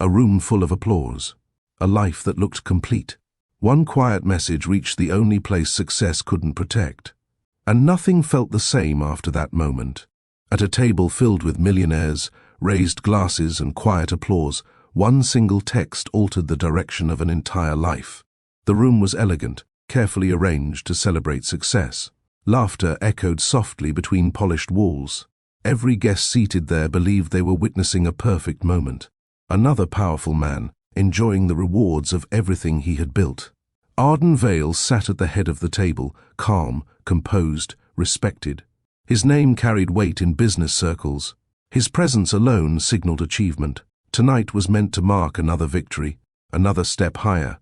A room full of applause. A life that looked complete. One quiet message reached the only place success couldn't protect. And nothing felt the same after that moment. At a table filled with millionaires, raised glasses and quiet applause, one single text altered the direction of an entire life. The room was elegant, carefully arranged to celebrate success. Laughter echoed softly between polished walls. Every guest seated there believed they were witnessing a perfect moment. Another powerful man, enjoying the rewards of everything he had built. Arden Vale sat at the head of the table, calm, composed, respected. His name carried weight in business circles. His presence alone signaled achievement. Tonight was meant to mark another victory, another step higher.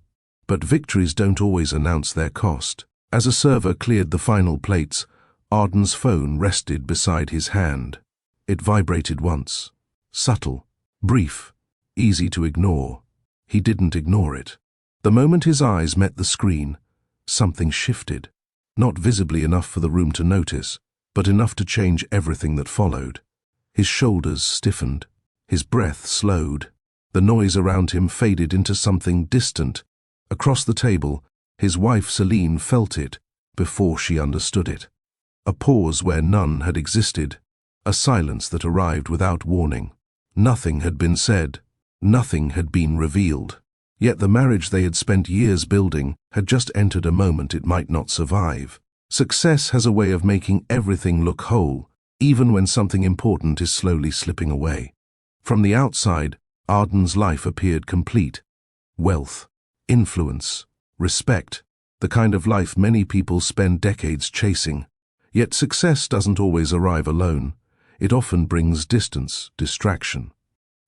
But victories don't always announce their cost. As a server cleared the final plates, Arden's phone rested beside his hand. It vibrated once. Subtle, brief, easy to ignore. He didn't ignore it. The moment his eyes met the screen, something shifted. Not visibly enough for the room to notice, but enough to change everything that followed. His shoulders stiffened. His breath slowed. The noise around him faded into something distant. Across the table, his wife Celine felt it before she understood it. A pause where none had existed. A silence that arrived without warning. Nothing had been said. Nothing had been revealed. Yet the marriage they had spent years building had just entered a moment it might not survive. Success has a way of making everything look whole, even when something important is slowly slipping away. From the outside, Arden's life appeared complete. Wealth, influence, respect, the kind of life many people spend decades chasing. Yet success doesn't always arrive alone. It often brings distance, distraction,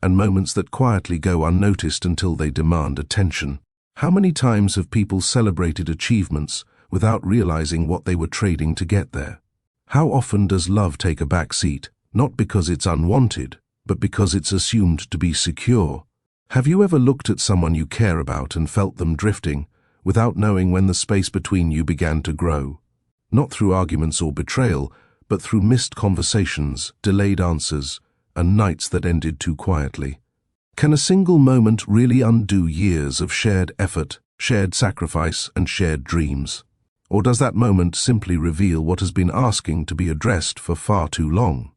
and moments that quietly go unnoticed until they demand attention. How many times have people celebrated achievements without realizing what they were trading to get there? How often does love take a back seat, not because it's unwanted, but because it's assumed to be secure? Have you ever looked at someone you care about and felt them drifting, without knowing when the space between you began to grow? Not through arguments or betrayal, but through missed conversations, delayed answers, and nights that ended too quietly. Can a single moment really undo years of shared effort, shared sacrifice, and shared dreams? Or does that moment simply reveal what has been asking to be addressed for far too long?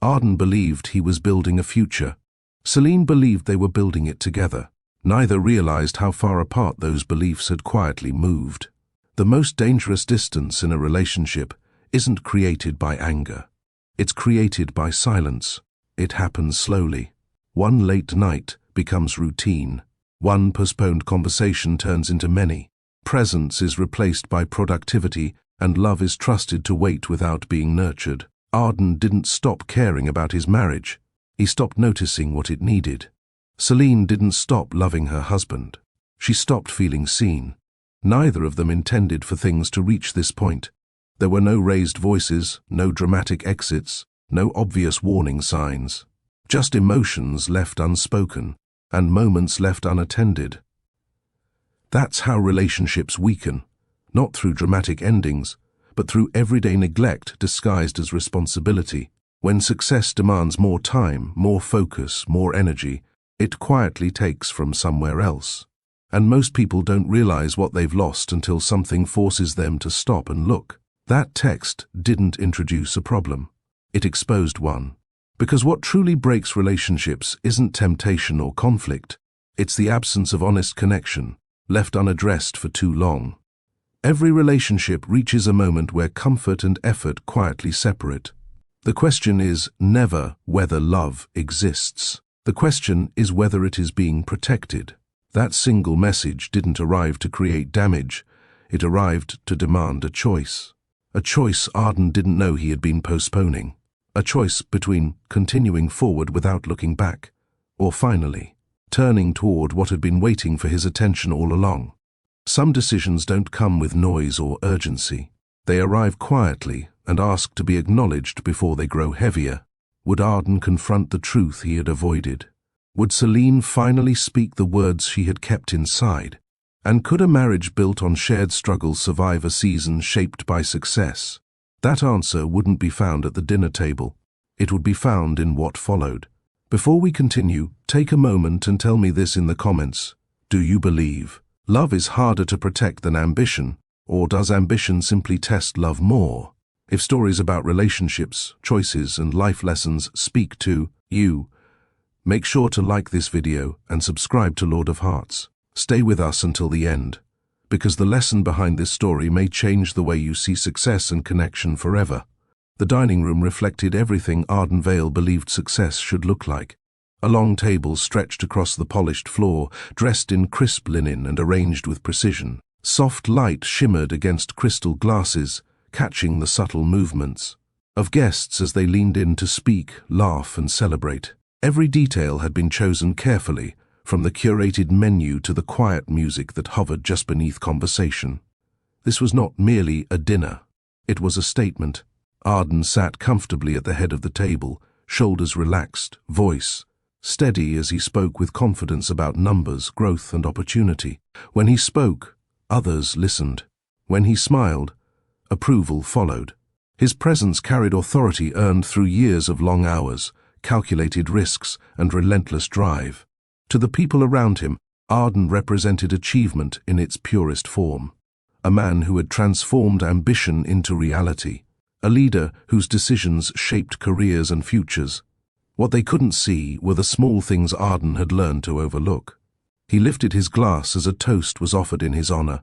Arden believed he was building a future. Celine believed they were building it together. Neither realized how far apart those beliefs had quietly moved. The most dangerous distance in a relationship isn't created by anger. It's created by silence. It happens slowly. One late night becomes routine. One postponed conversation turns into many. Presence is replaced by productivity, and love is trusted to wait without being nurtured. Arden didn't stop caring about his marriage. He stopped noticing what it needed. Celine didn't stop loving her husband. She stopped feeling seen. Neither of them intended for things to reach this point. There were no raised voices, no dramatic exits, no obvious warning signs. Just emotions left unspoken, and moments left unattended. That's how relationships weaken, not through dramatic endings, but through everyday neglect disguised as responsibility. When success demands more time, more focus, more energy, it quietly takes from somewhere else. And most people don't realize what they've lost until something forces them to stop and look. That text didn't introduce a problem. It exposed one. Because what truly breaks relationships isn't temptation or conflict. It's the absence of honest connection, left unaddressed for too long. Every relationship reaches a moment where comfort and effort quietly separate. The question is never whether love exists. The question is whether it is being protected. That single message didn't arrive to create damage. It arrived to demand a choice. A choice Arden didn't know he had been postponing. A choice between continuing forward without looking back, or finally, turning toward what had been waiting for his attention all along. Some decisions don't come with noise or urgency. They arrive quietly and ask to be acknowledged before they grow heavier. Would Arden confront the truth he had avoided? Would Celine finally speak the words she had kept inside? And could a marriage built on shared struggle survive a season shaped by success? That answer wouldn't be found at the dinner table. It would be found in what followed. Before we continue, take a moment and tell me this in the comments. Do you believe love is harder to protect than ambition, or does ambition simply test love more? If stories about relationships, choices, and life lessons speak to you, make sure to like this video and subscribe to Lord of Hearts. Stay with us until the end, because the lesson behind this story may change the way you see success and connection forever. The dining room reflected everything Ardenvale believed success should look like. A long table stretched across the polished floor, dressed in crisp linen and arranged with precision. Soft light shimmered against crystal glasses, catching the subtle movements of guests as they leaned in to speak, laugh, and celebrate. Every detail had been chosen carefully, from the curated menu to the quiet music that hovered just beneath conversation. This was not merely a dinner. It was a statement. Arden sat comfortably at the head of the table, shoulders relaxed, voice steady as he spoke with confidence about numbers, growth, and opportunity. When he spoke, others listened. When he smiled, approval followed. His presence carried authority earned through years of long hours, calculated risks, and relentless drive. To the people around him, Arden represented achievement in its purest form. A man who had transformed ambition into reality. A leader whose decisions shaped careers and futures. What they couldn't see were the small things Arden had learned to overlook. He lifted his glass as a toast was offered in his honor,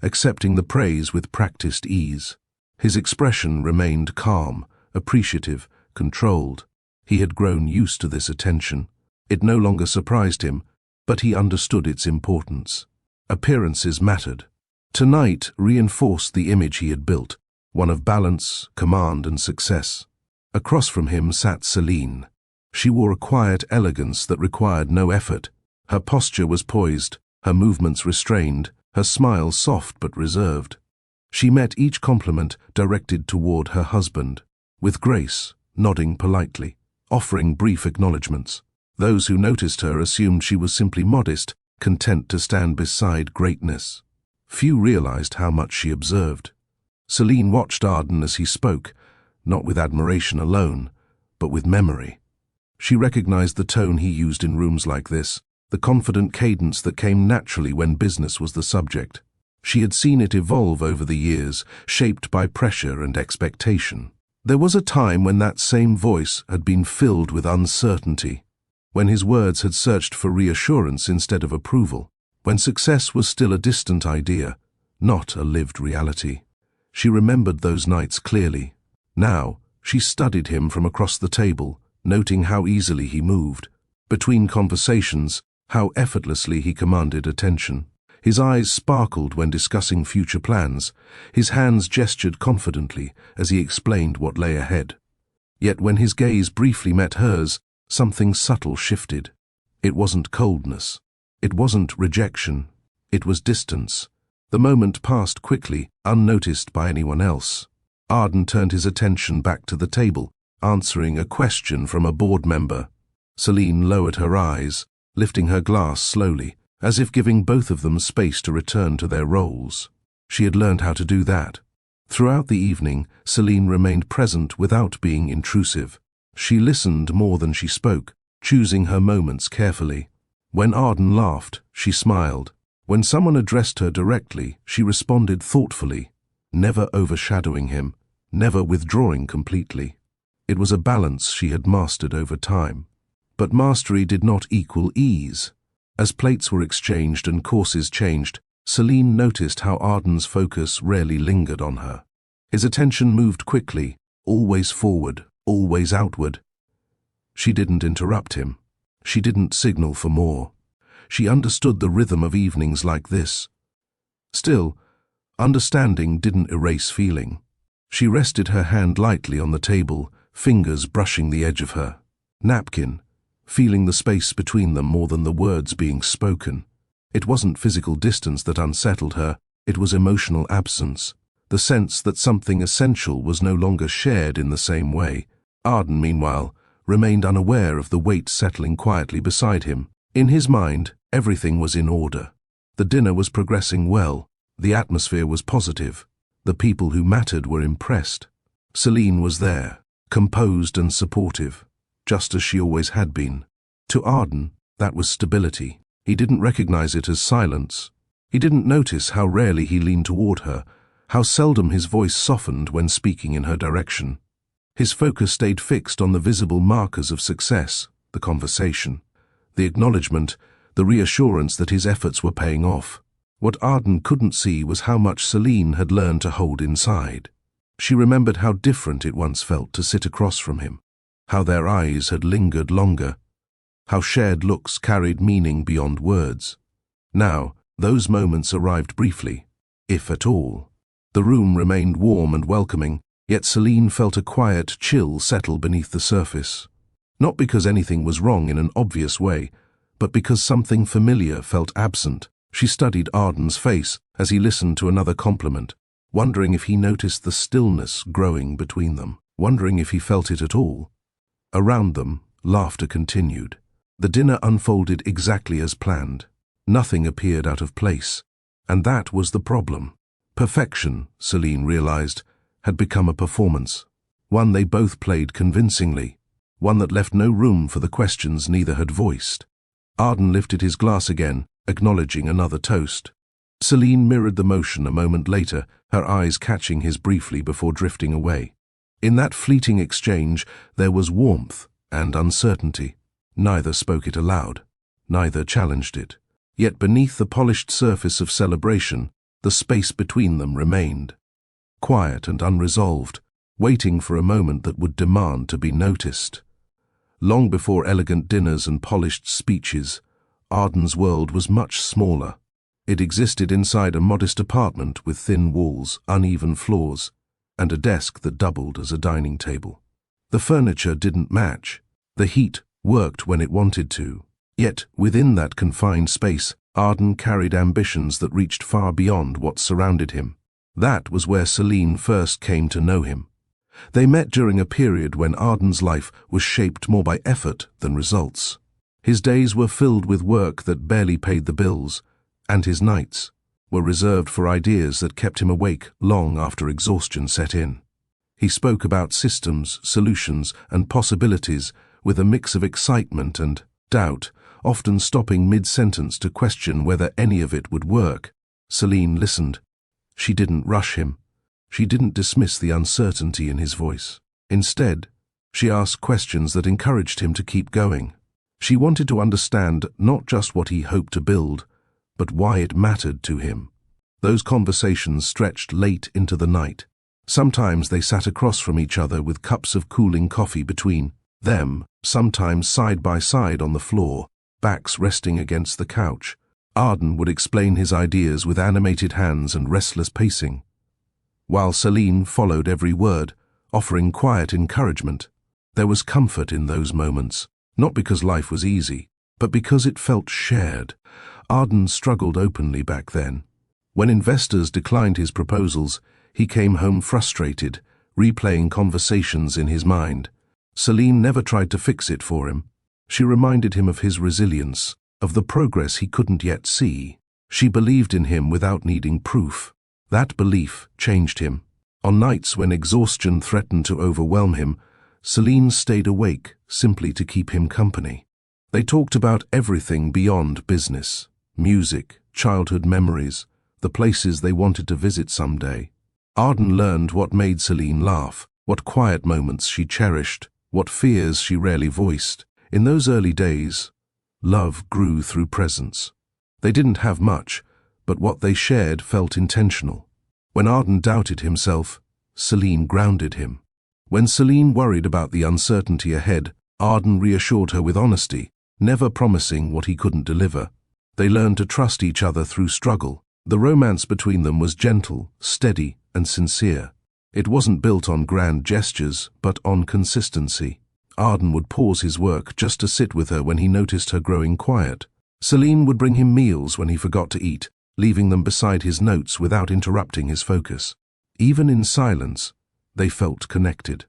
accepting the praise with practiced ease. His expression remained calm, appreciative, controlled. He had grown used to this attention. It no longer surprised him, but he understood its importance. Appearances mattered. Tonight reinforced the image he had built, one of balance, command, and success. Across from him sat Celine. She wore a quiet elegance that required no effort. Her posture was poised, her movements restrained, her smile soft but reserved. She met each compliment directed toward her husband, with grace, nodding politely, offering brief acknowledgments. Those who noticed her assumed she was simply modest, content to stand beside greatness. Few realized how much she observed. Celine watched Arden as he spoke, not with admiration alone, but with memory. She recognized the tone he used in rooms like this, the confident cadence that came naturally when business was the subject. She had seen it evolve over the years, shaped by pressure and expectation. There was a time when that same voice had been filled with uncertainty, when his words had searched for reassurance instead of approval, when success was still a distant idea, not a lived reality. She remembered those nights clearly. Now, she studied him from across the table, noting how easily he moved. Between conversations, how effortlessly he commanded attention. His eyes sparkled when discussing future plans. His hands gestured confidently as he explained what lay ahead. Yet when his gaze briefly met hers, something subtle shifted. It wasn't coldness. It wasn't rejection. It was distance. The moment passed quickly, unnoticed by anyone else. Arden turned his attention back to the table, answering a question from a board member. Celine lowered her eyes, lifting her glass slowly, as if giving both of them space to return to their roles. She had learned how to do that. Throughout the evening, Celine remained present without being intrusive. She listened more than she spoke, choosing her moments carefully. When Arden laughed, she smiled. When someone addressed her directly, she responded thoughtfully, never overshadowing him, never withdrawing completely. It was a balance she had mastered over time. But mastery did not equal ease. As plates were exchanged and courses changed, Celine noticed how Arden's focus rarely lingered on her. His attention moved quickly, always forward, always outward. She didn't interrupt him. She didn't signal for more. She understood the rhythm of evenings like this. Still, understanding didn't erase feeling. She rested her hand lightly on the table, fingers brushing the edge of her napkin, feeling the space between them more than the words being spoken. It wasn't physical distance that unsettled her, it was emotional absence, the sense that something essential was no longer shared in the same way. Arden, meanwhile, remained unaware of the weight settling quietly beside him. In his mind, everything was in order. The dinner was progressing well, the atmosphere was positive, the people who mattered were impressed. Celine was there, composed and supportive, just as she always had been. To Arden, that was stability. He didn't recognize it as silence. He didn't notice how rarely he leaned toward her, how seldom his voice softened when speaking in her direction. His focus stayed fixed on the visible markers of success, the conversation, the acknowledgement, the reassurance that his efforts were paying off. What Arden couldn't see was how much Celine had learned to hold inside. She remembered how different it once felt to sit across from him, how their eyes had lingered longer, how shared looks carried meaning beyond words. Now, those moments arrived briefly, if at all. The room remained warm and welcoming, yet Celine felt a quiet chill settle beneath the surface. Not because anything was wrong in an obvious way, but because something familiar felt absent. She studied Arden's face as he listened to another compliment, wondering if he noticed the stillness growing between them, wondering if he felt it at all. Around them, laughter continued. The dinner unfolded exactly as planned. Nothing appeared out of place, and that was the problem. Perfection, Celine realized, had become a performance, one they both played convincingly, one that left no room for the questions neither had voiced. Arden lifted his glass again, acknowledging another toast. Celine mirrored the motion a moment later, her eyes catching his briefly before drifting away. In that fleeting exchange, there was warmth and uncertainty. Neither spoke it aloud, neither challenged it. Yet beneath the polished surface of celebration, the space between them remained, quiet and unresolved, waiting for a moment that would demand to be noticed. Long before elegant dinners and polished speeches, Arden's world was much smaller. It existed inside a modest apartment with thin walls, uneven floors, and a desk that doubled as a dining table. The furniture didn't match. The heat worked when it wanted to. Yet, within that confined space, Arden carried ambitions that reached far beyond what surrounded him. That was where Celine first came to know him. They met during a period when Arden's life was shaped more by effort than results. His days were filled with work that barely paid the bills, and his nights were reserved for ideas that kept him awake long after exhaustion set in. He spoke about systems, solutions, and possibilities with a mix of excitement and doubt, often stopping mid-sentence to question whether any of it would work. Celine listened. She didn't rush him. She didn't dismiss the uncertainty in his voice. Instead, she asked questions that encouraged him to keep going. She wanted to understand not just what he hoped to build, but why it mattered to him. Those conversations stretched late into the night. Sometimes they sat across from each other with cups of cooling coffee between them, sometimes side by side on the floor, backs resting against the couch. Arden would explain his ideas with animated hands and restless pacing, while Celine followed every word, offering quiet encouragement. There was comfort in those moments, not because life was easy, but because it felt shared. Arden struggled openly back then. When investors declined his proposals, he came home frustrated, replaying conversations in his mind. Celine never tried to fix it for him. She reminded him of his resilience, of the progress he couldn't yet see. She believed in him without needing proof. That belief changed him. On nights when exhaustion threatened to overwhelm him, Celine stayed awake simply to keep him company. They talked about everything beyond business: music, childhood memories, the places they wanted to visit someday. Arden learned what made Celine laugh, what quiet moments she cherished, what fears she rarely voiced. In those early days, love grew through presence. They didn't have much, but what they shared felt intentional. When Arden doubted himself, Celine grounded him. When Celine worried about the uncertainty ahead, Arden reassured her with honesty, never promising what he couldn't deliver. They learned to trust each other through struggle. The romance between them was gentle, steady, and sincere. It wasn't built on grand gestures, but on consistency. Arden would pause his work just to sit with her when he noticed her growing quiet. Celine would bring him meals when he forgot to eat, leaving them beside his notes without interrupting his focus. Even in silence, they felt connected.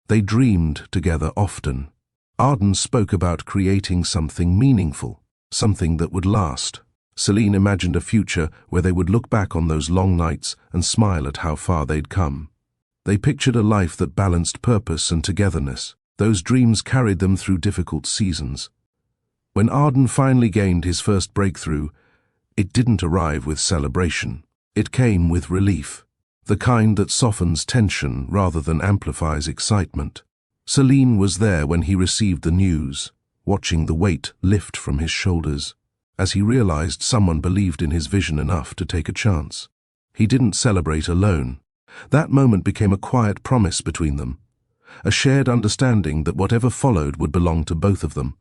They dreamed together often. Arden spoke about creating something meaningful, something that would last. Celine imagined a future where they would look back on those long nights and smile at how far they'd come. They pictured a life that balanced purpose and togetherness. Those dreams carried them through difficult seasons. When Arden finally gained his first breakthrough, it didn't arrive with celebration. It came with relief, the kind that softens tension rather than amplifies excitement. Celine was there when he received the news, watching the weight lift from his shoulders, as he realized someone believed in his vision enough to take a chance. He didn't celebrate alone. That moment became a quiet promise between them, a shared understanding that whatever followed would belong to both of them.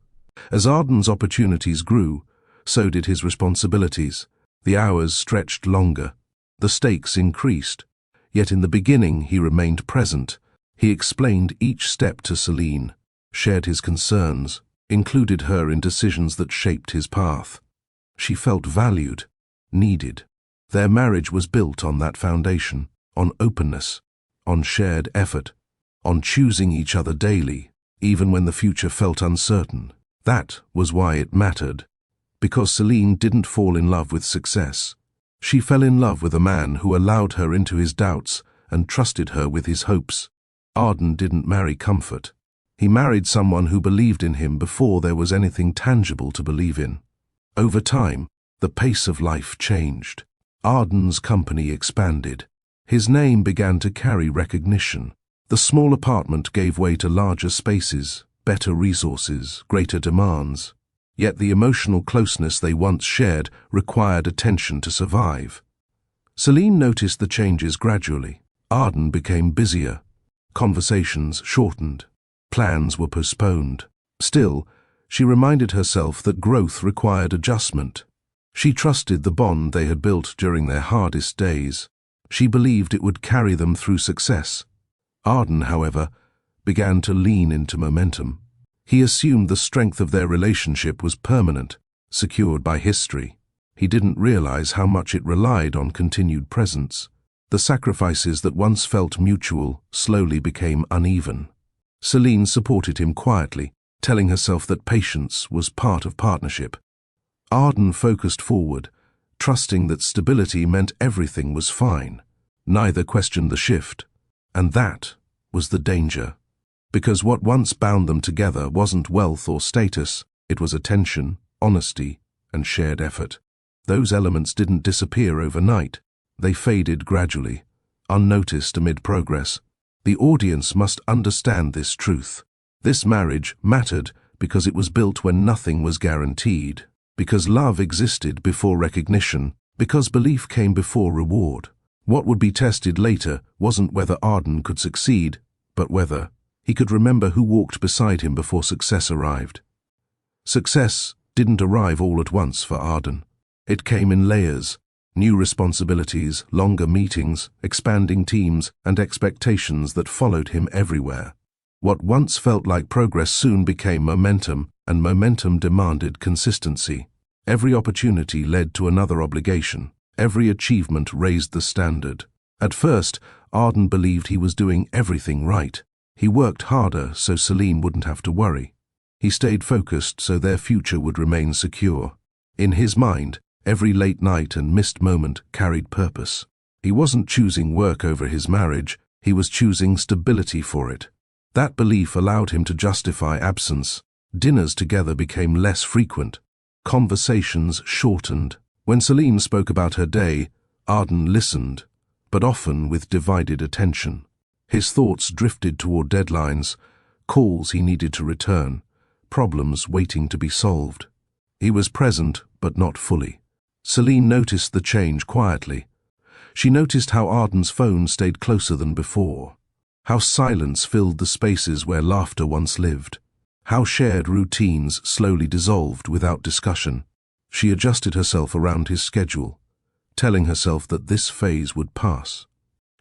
As Arden's opportunities grew, so did his responsibilities. The hours stretched longer. The stakes increased. Yet in the beginning he remained present. He explained each step to Celine, shared his concerns, included her in decisions that shaped his path. She felt valued, needed. Their marriage was built on that foundation, on openness, on shared effort, on choosing each other daily, even when the future felt uncertain. That was why it mattered, because Celine didn't fall in love with success. She fell in love with a man who allowed her into his doubts and trusted her with his hopes. Arden didn't marry comfort. He married someone who believed in him before there was anything tangible to believe in. Over time, the pace of life changed. Arden's company expanded. His name began to carry recognition. The small apartment gave way to larger spaces, better resources, greater demands. Yet the emotional closeness they once shared required attention to survive. Celine noticed the changes gradually. Arden became busier. Conversations shortened. Plans were postponed. Still, she reminded herself that growth required adjustment. She trusted the bond they had built during their hardest days. She believed it would carry them through success. Arden, however, began to lean into momentum. He assumed the strength of their relationship was permanent, secured by history. He didn't realize how much it relied on continued presence. The sacrifices that once felt mutual slowly became uneven. Celine supported him quietly, telling herself that patience was part of partnership. Arden focused forward, trusting that stability meant everything was fine. Neither questioned the shift, and that was the danger. Because what once bound them together wasn't wealth or status, it was attention, honesty, and shared effort. Those elements didn't disappear overnight. They faded gradually, unnoticed amid progress. The audience must understand this truth. This marriage mattered because it was built when nothing was guaranteed, because love existed before recognition, because belief came before reward. What would be tested later wasn't whether Arden could succeed, but whether he could remember who walked beside him before success arrived. Success didn't arrive all at once for Arden. It came in layers, new responsibilities, longer meetings, expanding teams, and expectations that followed him everywhere. What once felt like progress soon became momentum, and momentum demanded consistency. Every opportunity led to another obligation. Every achievement raised the standard. At first, Arden believed he was doing everything right. He worked harder so Celine wouldn't have to worry. He stayed focused so their future would remain secure. In his mind, every late night and missed moment carried purpose. He wasn't choosing work over his marriage, he was choosing stability for it. That belief allowed him to justify absence. Dinners together became less frequent. Conversations shortened. When Celine spoke about her day, Arden listened, but often with divided attention. His thoughts drifted toward deadlines, calls he needed to return, problems waiting to be solved. He was present, but not fully. Celine noticed the change quietly. She noticed how Arden's phone stayed closer than before, how silence filled the spaces where laughter once lived, how shared routines slowly dissolved without discussion. She adjusted herself around his schedule, telling herself that this phase would pass.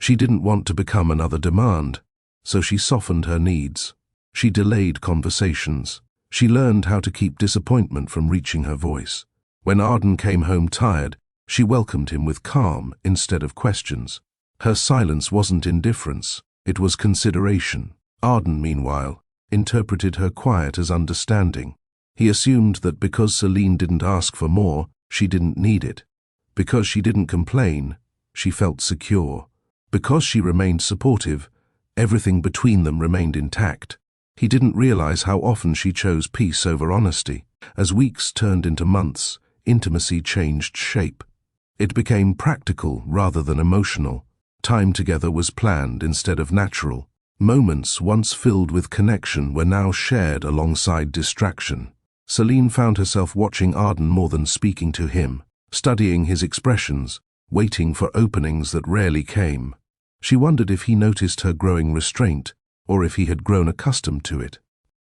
She didn't want to become another demand, so she softened her needs. She delayed conversations. She learned how to keep disappointment from reaching her voice. When Arden came home tired, she welcomed him with calm instead of questions. Her silence wasn't indifference, it was consideration. Arden, meanwhile, interpreted her quiet as understanding. He assumed that because Celine didn't ask for more, she didn't need it. Because she didn't complain, she felt secure. Because she remained supportive, everything between them remained intact. He didn't realize how often she chose peace over honesty. As weeks turned into months, intimacy changed shape. It became practical rather than emotional. Time together was planned instead of natural. Moments once filled with connection were now shared alongside distraction. Celine found herself watching Arden more than speaking to him, studying his expressions, waiting for openings that rarely came. She wondered if he noticed her growing restraint, or if he had grown accustomed to it.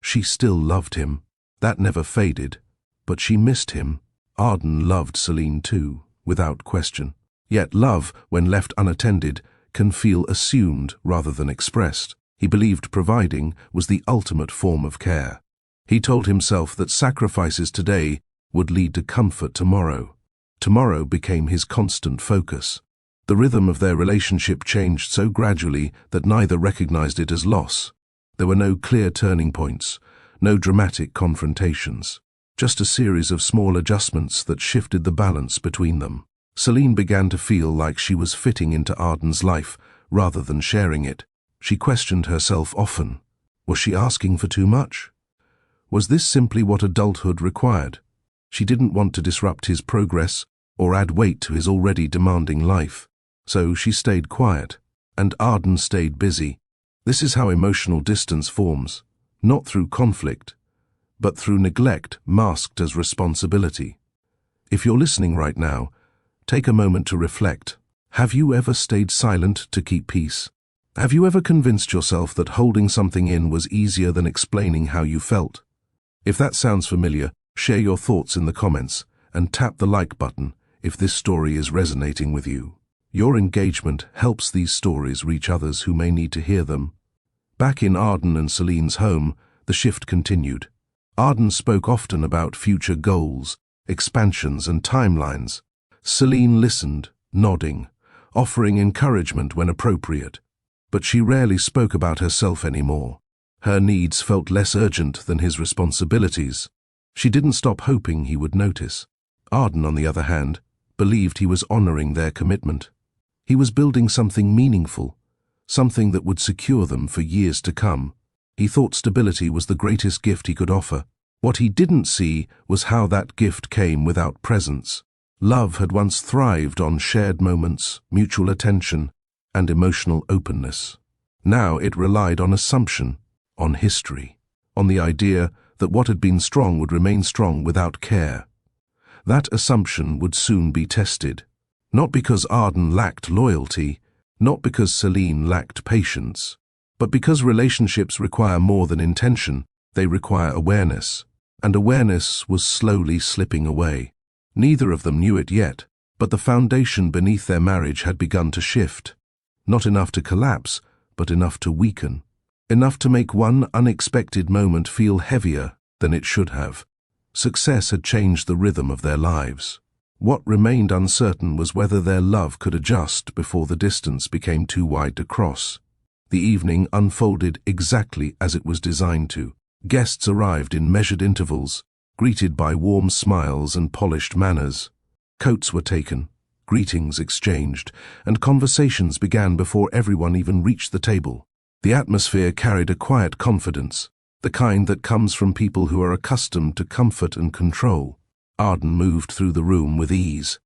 She still loved him. That never faded. But she missed him. Arden loved Celine too, without question. Yet love, when left unattended, can feel assumed rather than expressed. He believed providing was the ultimate form of care. He told himself that sacrifices today would lead to comfort tomorrow. Tomorrow became his constant focus. The rhythm of their relationship changed so gradually that neither recognized it as loss. There were no clear turning points, no dramatic confrontations, just a series of small adjustments that shifted the balance between them. Celine began to feel like she was fitting into Arden's life rather than sharing it. She questioned herself often. Was she asking for too much? Was this simply what adulthood required? She didn't want to disrupt his progress or add weight to his already demanding life. So she stayed quiet, and Arden stayed busy. This is how emotional distance forms, not through conflict, but through neglect masked as responsibility. If you're listening right now, take a moment to reflect. Have you ever stayed silent to keep peace? Have you ever convinced yourself that holding something in was easier than explaining how you felt? If that sounds familiar, share your thoughts in the comments and tap the like button if this story is resonating with you. Your engagement helps these stories reach others who may need to hear them. Back in Arden and Celine's home, the shift continued. Arden spoke often about future goals, expansions and timelines. Celine listened, nodding, offering encouragement when appropriate. But she rarely spoke about herself anymore. Her needs felt less urgent than his responsibilities. She didn't stop hoping he would notice. Arden, on the other hand, believed he was honoring their commitment. He was building something meaningful, something that would secure them for years to come. He thought stability was the greatest gift he could offer. What he didn't see was how that gift came without presence. Love had once thrived on shared moments, mutual attention, and emotional openness. Now it relied on assumption, on history, on the idea that what had been strong would remain strong without care. That assumption would soon be tested, not because Arden lacked loyalty, not because Celine lacked patience, but because relationships require more than intention, they require awareness, and awareness was slowly slipping away. Neither of them knew it yet, but the foundation beneath their marriage had begun to shift. Not enough to collapse, but enough to weaken. Enough to make one unexpected moment feel heavier than it should have. Success had changed the rhythm of their lives. What remained uncertain was whether their love could adjust before the distance became too wide to cross. The evening unfolded exactly as it was designed to. Guests arrived in measured intervals, greeted by warm smiles and polished manners. Coats were taken, greetings exchanged, and conversations began before everyone even reached the table. The atmosphere carried a quiet confidence, the kind that comes from people who are accustomed to comfort and control. Arden moved through the room with ease.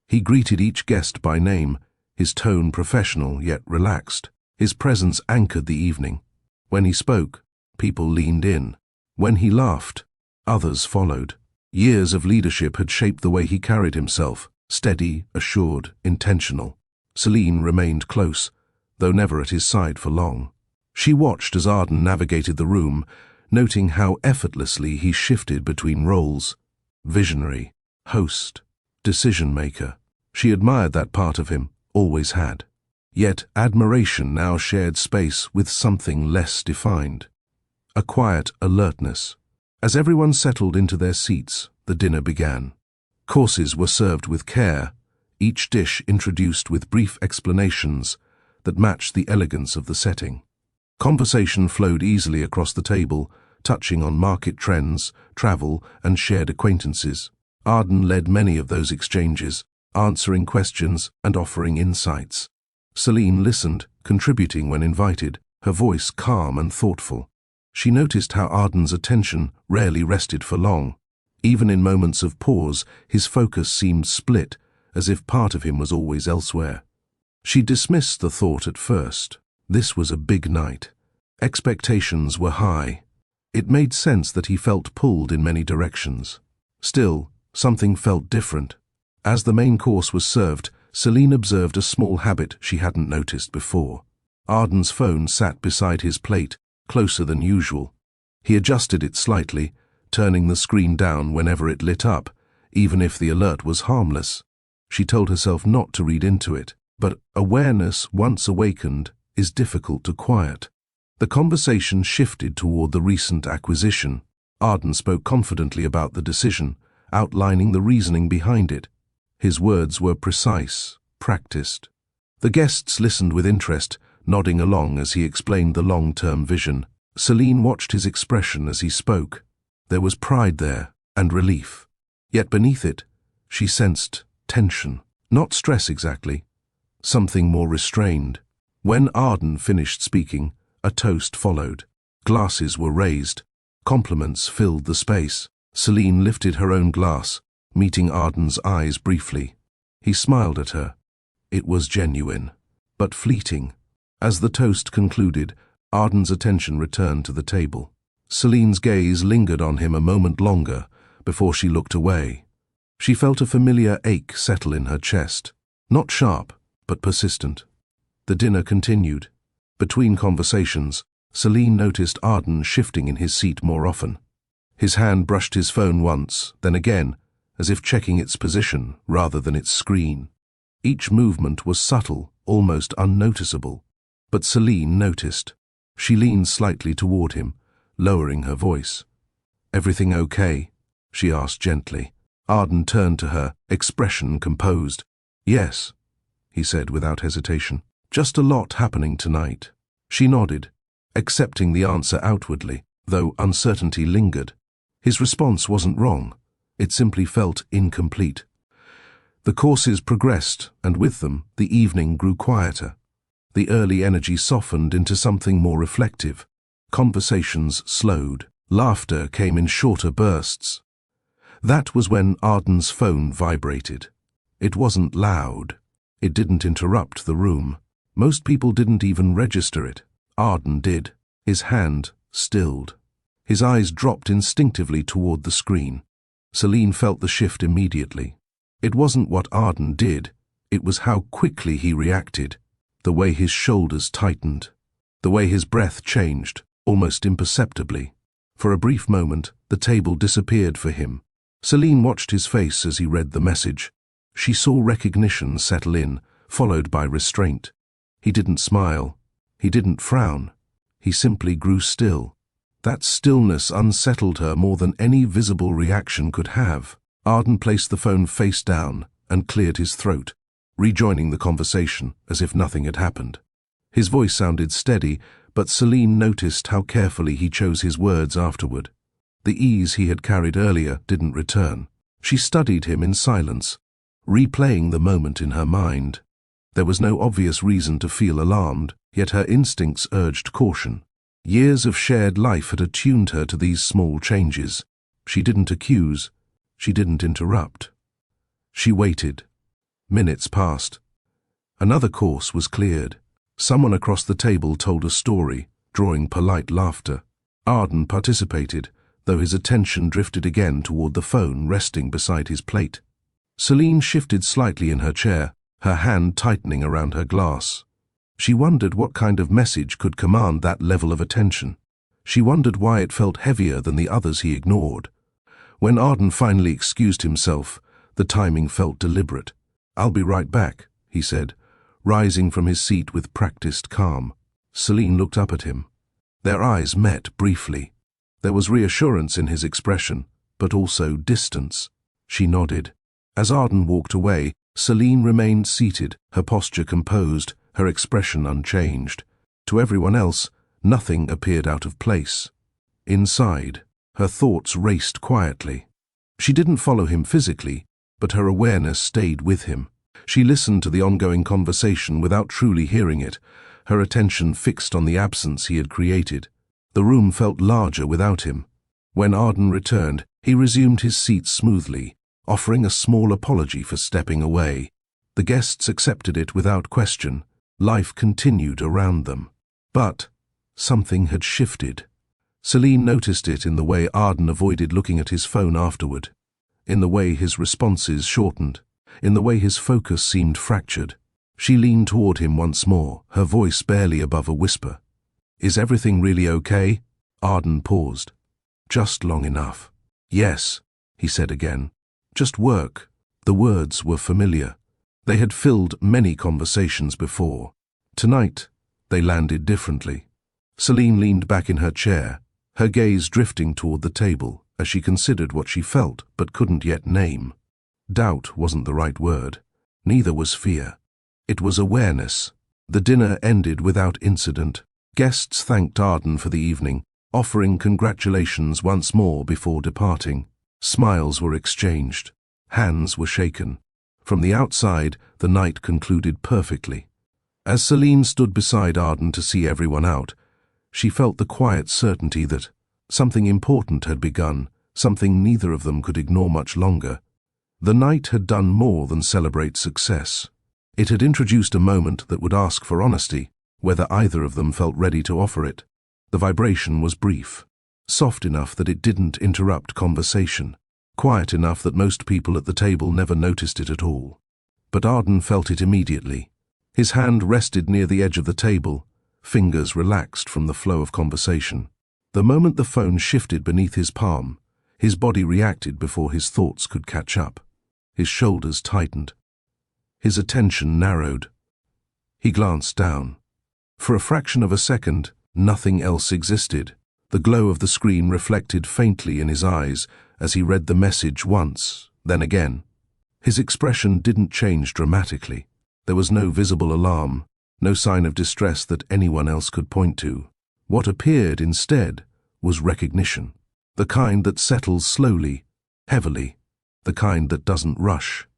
He greeted each guest by name, his tone professional yet relaxed. His presence anchored the evening. When he spoke, people leaned in. When he laughed, others followed. Years of leadership had shaped the way he carried himself, steady, assured, intentional. Celine remained close, though never at his side for long. She watched as Arden navigated the room, noting how effortlessly he shifted between roles. Visionary, host, decision-maker. She admired that part of him, always had. Yet admiration now shared space with something less defined. A quiet alertness. As everyone settled into their seats, the dinner began. Courses were served with care, each dish introduced with brief explanations that matched the elegance of the setting. Conversation flowed easily across the table, touching on market trends, travel, and shared acquaintances. Arden led many of those exchanges, answering questions and offering insights. Celine listened, contributing when invited, her voice calm and thoughtful. She noticed how Arden's attention rarely rested for long. Even in moments of pause, his focus seemed split, as if part of him was always elsewhere. She dismissed the thought at first. This was a big night. Expectations were high. It made sense that he felt pulled in many directions. Still, something felt different. As the main course was served, Celine observed a small habit she hadn't noticed before. Arden's phone sat beside his plate, closer than usual. He adjusted it slightly, turning the screen down whenever it lit up, even if the alert was harmless. She told herself not to read into it, but awareness, once awakened, is difficult to quiet. The conversation shifted toward the recent acquisition. Arden spoke confidently about the decision, outlining the reasoning behind it. His words were precise, practiced. The guests listened with interest, nodding along as he explained the long-term vision. Celine watched his expression as he spoke. There was pride there, and relief. Yet beneath it, she sensed tension. Not stress exactly. Something more restrained. When Arden finished speaking, a toast followed. Glasses were raised. Compliments filled the space. Celine lifted her own glass, meeting Arden's eyes briefly. He smiled at her. It was genuine, but fleeting. As the toast concluded, Arden's attention returned to the table. Celine's gaze lingered on him a moment longer before she looked away. She felt a familiar ache settle in her chest. Not sharp, but persistent. The dinner continued. Between conversations, Celine noticed Arden shifting in his seat more often. His hand brushed his phone once, then again, as if checking its position rather than its screen. Each movement was subtle, almost unnoticeable. But Celine noticed. She leaned slightly toward him, lowering her voice. "Everything okay?" she asked gently. Arden turned to her, expression composed. "Yes," he said without hesitation. "Just a lot happening tonight." She nodded, accepting the answer outwardly, though uncertainty lingered. His response wasn't wrong. It simply felt incomplete. The courses progressed, and with them, the evening grew quieter. The early energy softened into something more reflective. Conversations slowed. Laughter came in shorter bursts. That was when Arden's phone vibrated. It wasn't loud. It didn't interrupt the room. Most people didn't even register it. Arden did. His hand stilled. His eyes dropped instinctively toward the screen. Celine felt the shift immediately. It wasn't what Arden did. It was how quickly he reacted. The way his shoulders tightened. The way his breath changed, almost imperceptibly. For a brief moment, the table disappeared for him. Celine watched his face as he read the message. She saw recognition settle in, followed by restraint. He didn't smile. He didn't frown. He simply grew still. That stillness unsettled her more than any visible reaction could have. Arden placed the phone face down and cleared his throat, rejoining the conversation as if nothing had happened. His voice sounded steady, but Celine noticed how carefully he chose his words afterward. The ease he had carried earlier didn't return. She studied him in silence, replaying the moment in her mind. There was no obvious reason to feel alarmed, yet her instincts urged caution. Years of shared life had attuned her to these small changes. She didn't accuse. She didn't interrupt. She waited. Minutes passed. Another course was cleared. Someone across the table told a story, drawing polite laughter. Arden participated, though his attention drifted again toward the phone resting beside his plate. Celine shifted slightly in her chair, her hand tightening around her glass. She wondered what kind of message could command that level of attention. She wondered why it felt heavier than the others he ignored. When Arden finally excused himself, the timing felt deliberate. "I'll be right back," he said, rising from his seat with practiced calm. Celine looked up at him. Their eyes met briefly. There was reassurance in his expression, but also distance. She nodded. As Arden walked away, Celine remained seated, her posture composed, her expression unchanged. To everyone else, nothing appeared out of place. Inside, her thoughts raced quietly. She didn't follow him physically, but her awareness stayed with him. She listened to the ongoing conversation without truly hearing it, her attention fixed on the absence he had created. The room felt larger without him. When Arden returned, He resumed his seat smoothly, offering a small apology for stepping away. The guests accepted it without question. Life continued around them. But something had shifted. Celine noticed it in the way Arden avoided looking at his phone afterward, in the way his responses shortened, in the way his focus seemed fractured. She leaned toward him once more, her voice barely above a whisper. "Is everything really okay?" Arden paused. "Just long enough." "Yes," he said again. "Just work." The words were familiar. They had filled many conversations before. Tonight, they landed differently. Celine leaned back in her chair, her gaze drifting toward the table as she considered what she felt but couldn't yet name. Doubt wasn't the right word. Neither was fear. It was awareness. The dinner ended without incident. Guests thanked Arden for the evening, offering congratulations once more before departing. Smiles were exchanged. Hands were shaken. From the outside, the night concluded perfectly. As Celine stood beside Arden to see everyone out, she felt the quiet certainty that something important had begun, something neither of them could ignore much longer. The night had done more than celebrate success. It had introduced a moment that would ask for honesty, whether either of them felt ready to offer it. The vibration was brief, soft enough that it didn't interrupt conversation, quiet enough that most people at the table never noticed it at all. But Arden felt it immediately. His hand rested near the edge of the table, fingers relaxed from the flow of conversation. The moment the phone shifted beneath his palm, his body reacted before his thoughts could catch up. His shoulders tightened. His attention narrowed. He glanced down. For a fraction of a second, nothing else existed. The glow of the screen reflected faintly in his eyes as he read the message once, then again. His expression didn't change dramatically. There was no visible alarm, no sign of distress that anyone else could point to. What appeared instead was recognition, the kind that settles slowly, heavily, the kind that doesn't rush.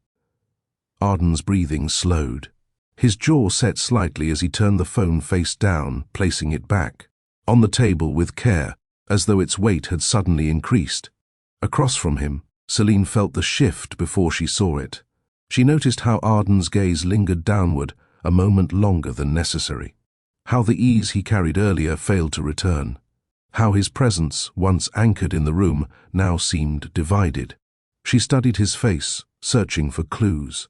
Arden's breathing slowed. His jaw set slightly as he turned the phone face down, placing it back on the table with care, as though its weight had suddenly increased. Across from him, Celine felt the shift before she saw it. She noticed how Arden's gaze lingered downward a moment longer than necessary, how the ease he carried earlier failed to return, how his presence, once anchored in the room, now seemed divided. She studied his face, searching for clues.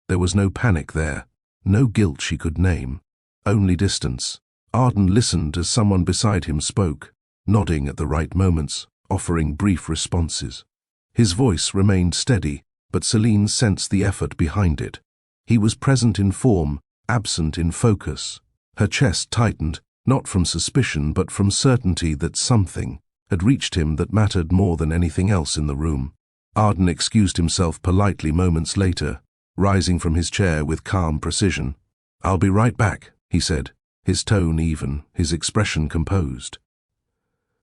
There was no panic there, no guilt she could name, only distance. Arden listened as someone beside him spoke, nodding at the right moments, offering brief responses. His voice remained steady, but Celine sensed the effort behind it. He was present in form, absent in focus. Her chest tightened, not from suspicion but from certainty that something had reached him that mattered more than anything else in the room. Arden excused himself politely moments later, rising from his chair with calm precision. "I'll be right back," he said, his tone even, his expression composed.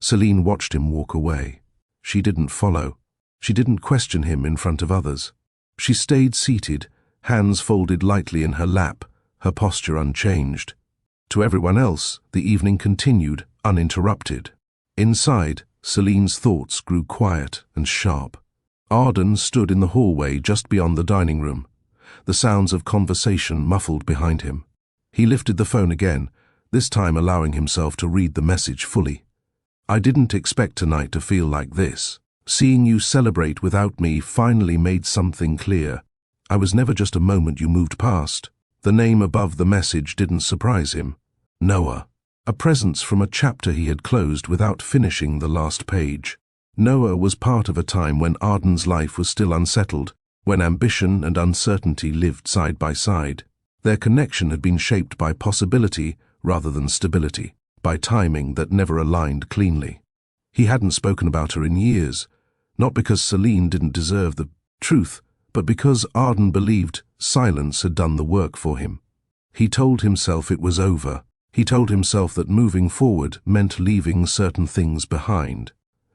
Celine watched him walk away. She didn't follow. She didn't question him in front of others. She stayed seated, hands folded lightly in her lap, her posture unchanged. To everyone else, the evening continued, uninterrupted. Inside, Celine's thoughts grew quiet and sharp. Arden stood in the hallway just beyond the dining room, the sounds of conversation muffled behind him. He lifted the phone again, this time allowing himself to read the message fully. "I didn't expect tonight to feel like this. Seeing you celebrate without me finally made something clear. I was never just a moment you moved past." The name above the message didn't surprise him. Noah. A presence from a chapter he had closed without finishing the last page. Noah was part of a time when Arden's life was still unsettled, when ambition and uncertainty lived side by side. Their connection had been shaped by possibility rather than stability, by timing that never aligned cleanly. He hadn't spoken about her in years, not because Celine didn't deserve the truth, but because Arden believed silence had done the work for him. He told himself it was over. He told himself that moving forward meant leaving certain things behind.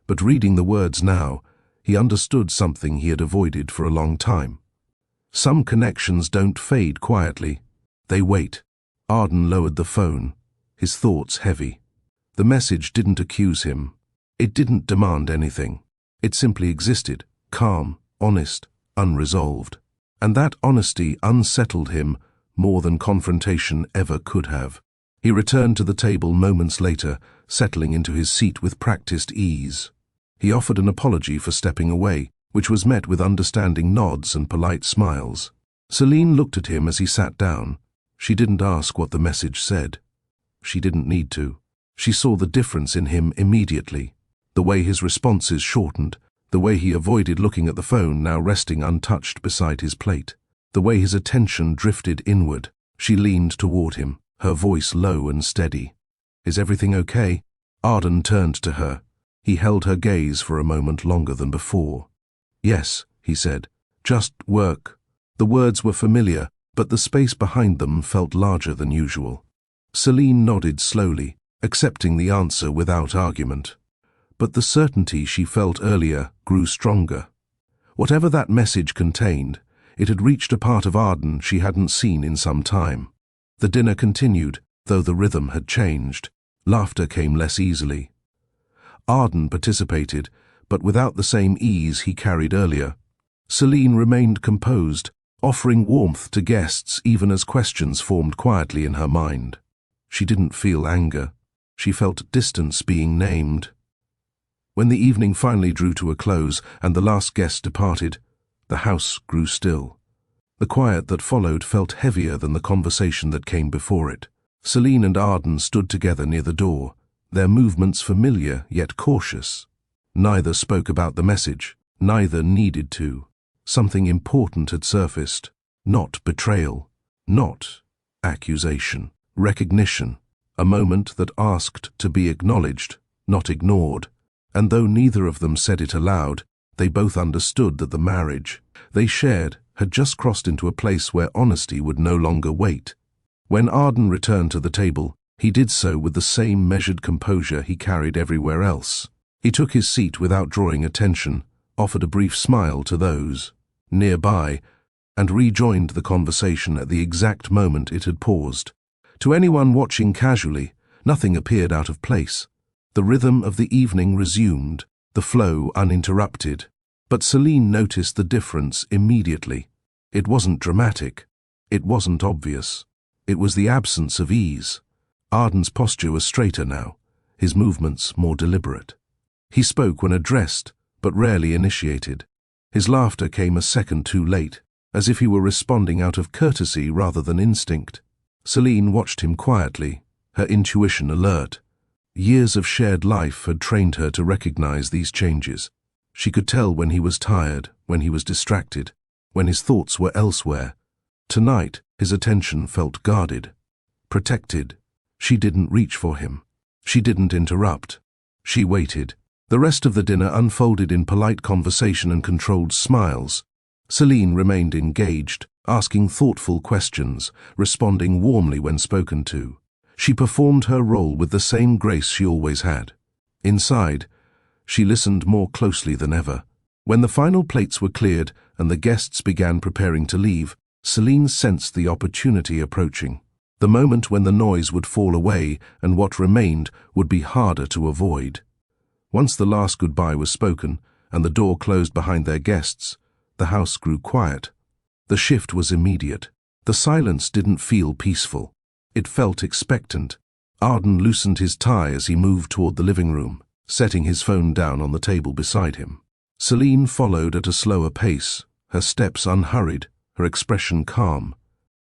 But reading the words now, he understood something he had avoided for a long time. Some connections don't fade quietly. They wait. Arden lowered the phone, his thoughts heavy. The message didn't accuse him. It didn't demand anything. It simply existed, calm, honest, unresolved. And that honesty unsettled him more than confrontation ever could have. He returned to the table moments later, settling into his seat with practiced ease. He offered an apology for stepping away, which was met with understanding nods and polite smiles. Celine looked at him as he sat down. She didn't ask what the message said. She didn't need to. She saw the difference in him immediately. The way his responses shortened, the way he avoided looking at the phone now resting untouched beside his plate, the way his attention drifted inward. She leaned toward him, her voice low and steady. "Is everything okay?" Arden turned to her. He held her gaze for a moment longer than before. "Yes," he said, "just work." The words were familiar, but the space behind them felt larger than usual. Celine nodded slowly, accepting the answer without argument. But the certainty she felt earlier grew stronger. Whatever that message contained, it had reached a part of Arden she hadn't seen in some time. The dinner continued, though the rhythm had changed. Laughter came less easily. Arden participated, but without the same ease he carried earlier. Celine remained composed, offering warmth to guests even as questions formed quietly in her mind. She didn't feel anger. She felt distance being named. When the evening finally drew to a close and the last guest departed, the house grew still. The quiet that followed felt heavier than the conversation that came before it. Celine and Arden stood together near the door, their movements familiar yet cautious. Neither spoke about the message, neither needed to. Something important had surfaced. Not betrayal, not accusation, recognition. A moment that asked to be acknowledged, not ignored. And though neither of them said it aloud, they both understood that the marriage they shared had just crossed into a place where honesty would no longer wait. When Arden returned to the table, he did so with the same measured composure he carried everywhere else. He took his seat without drawing attention, offered a brief smile to those nearby, and rejoined the conversation at the exact moment it had paused. To anyone watching casually, nothing appeared out of place. The rhythm of the evening resumed, the flow uninterrupted. But Celine noticed the difference immediately. It wasn't dramatic. It wasn't obvious. It was the absence of ease. Arden's posture was straighter now, his movements more deliberate. He spoke when addressed, but rarely initiated. His laughter came a second too late, as if he were responding out of courtesy rather than instinct. Celine watched him quietly, her intuition alert. Years of shared life had trained her to recognize these changes. She could tell when he was tired, when he was distracted, when his thoughts were elsewhere. Tonight, his attention felt guarded, protected. She didn't reach for him. She didn't interrupt. She waited. The rest of the dinner unfolded in polite conversation and controlled smiles. Celine remained engaged, asking thoughtful questions, responding warmly when spoken to. She performed her role with the same grace she always had. Inside, she listened more closely than ever. When the final plates were cleared and the guests began preparing to leave, Celine sensed the opportunity approaching. The moment when the noise would fall away and what remained would be harder to avoid. Once the last goodbye was spoken and the door closed behind their guests, the house grew quiet. The shift was immediate. The silence didn't feel peaceful. It felt expectant. Arden loosened his tie as he moved toward the living room, setting his phone down on the table beside him. Celine followed at a slower pace, her steps unhurried, her expression calm.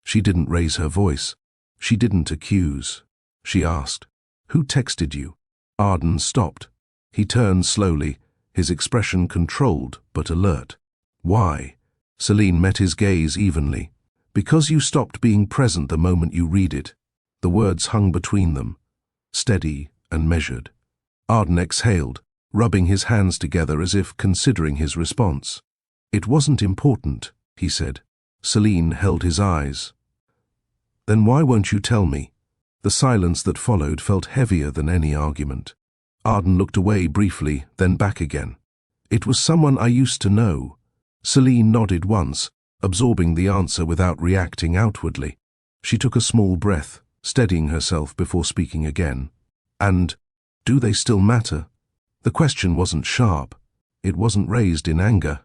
She didn't raise her voice. She didn't accuse. She asked, "Who texted you?" Arden stopped. He turned slowly, his expression controlled but alert. "Why?" Celine met his gaze evenly. "Because you stopped being present the moment you read it." The words hung between them, steady and measured. Arden exhaled, rubbing his hands together as if considering his response. "It wasn't important," he said. Celine held his eyes. "Then why won't you tell me?" The silence that followed felt heavier than any argument. Arden looked away briefly, then back again. "It was someone I used to know." Celine nodded once, absorbing the answer without reacting outwardly. She took a small breath, steadying herself before speaking again. "And do they still matter?" The question wasn't sharp. It wasn't raised in anger.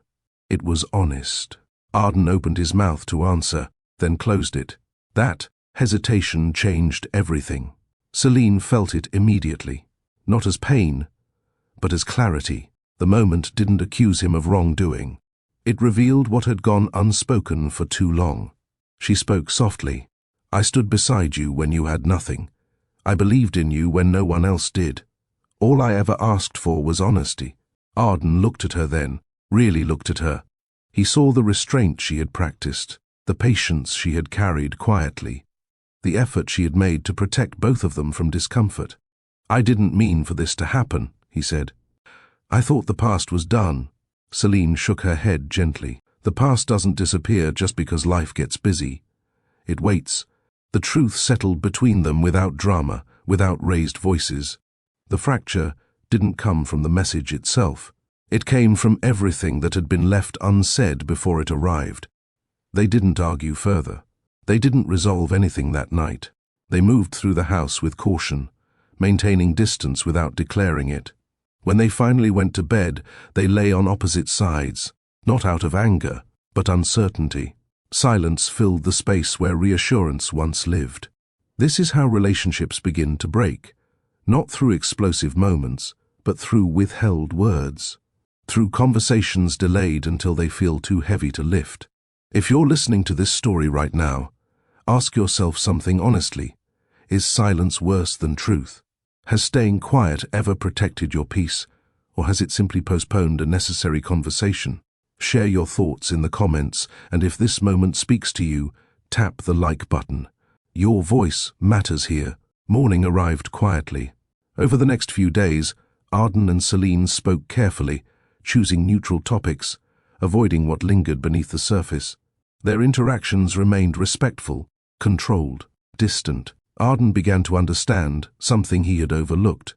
It was honest. Arden opened his mouth to answer, then closed it. That hesitation changed everything. Celine felt it immediately, not as pain, but as clarity. The moment didn't accuse him of wrongdoing. It revealed what had gone unspoken for too long. She spoke softly. I stood beside you when you had nothing. I believed in you when no one else did. All I ever asked for was honesty. Arden looked at her then, really looked at her. He saw the restraint she had practiced, the patience she had carried quietly, the effort she had made to protect both of them from discomfort. I didn't mean for this to happen, he said. I thought the past was done. Celine shook her head gently. The past doesn't disappear just because life gets busy. It waits. The truth settled between them without drama, without raised voices. The fracture didn't come from the message itself. It came from everything that had been left unsaid before it arrived. They didn't argue further. They didn't resolve anything that night. They moved through the house with caution, maintaining distance without declaring it. When they finally went to bed, they lay on opposite sides, not out of anger, but uncertainty. Silence filled the space where reassurance once lived. This is how relationships begin to break, not through explosive moments, but through withheld words, through conversations delayed until they feel too heavy to lift. If you're listening to this story right now, ask yourself something honestly. Is silence worse than truth? Has staying quiet ever protected your peace, or has it simply postponed a necessary conversation? Share your thoughts in the comments, and if this moment speaks to you, tap the like button. Your voice matters here. Morning arrived quietly. Over the next few days, Arden and Celine spoke carefully, choosing neutral topics, avoiding what lingered beneath the surface. Their interactions remained respectful, controlled, distant. Arden began to understand something he had overlooked.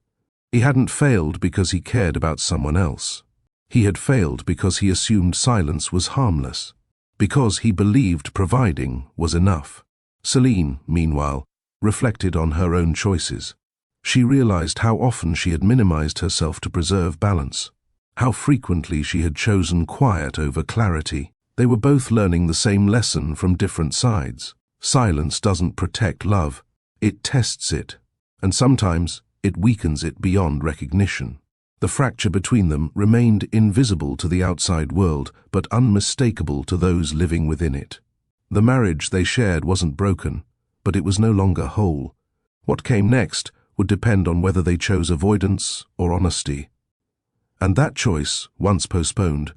He hadn't failed because he cared about someone else. He had failed because he assumed silence was harmless, because he believed providing was enough. Celine, meanwhile, reflected on her own choices. She realized how often she had minimized herself to preserve balance, how frequently she had chosen quiet over clarity. They were both learning the same lesson from different sides. Silence doesn't protect love. It tests it, and sometimes it weakens it beyond recognition. The fracture between them remained invisible to the outside world, but unmistakable to those living within it. The marriage they shared wasn't broken, but it was no longer whole. What came next would depend on whether they chose avoidance or honesty. And that choice, once postponed,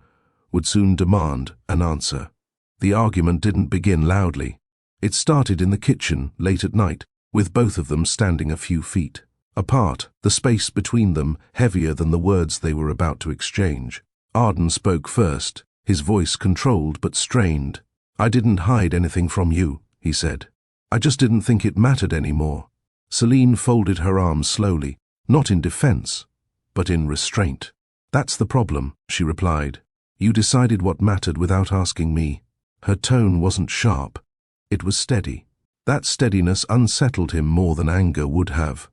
would soon demand an answer. The argument didn't begin loudly. It started in the kitchen late at night, with both of them standing a few feet apart, the space between them heavier than the words they were about to exchange. Arden spoke first, his voice controlled but strained. I didn't hide anything from you, he said. I just didn't think it mattered anymore. Celine folded her arms slowly, not in defense, but in restraint. That's the problem, she replied. You decided what mattered without asking me. Her tone wasn't sharp. It was steady. That steadiness unsettled him more than anger would have.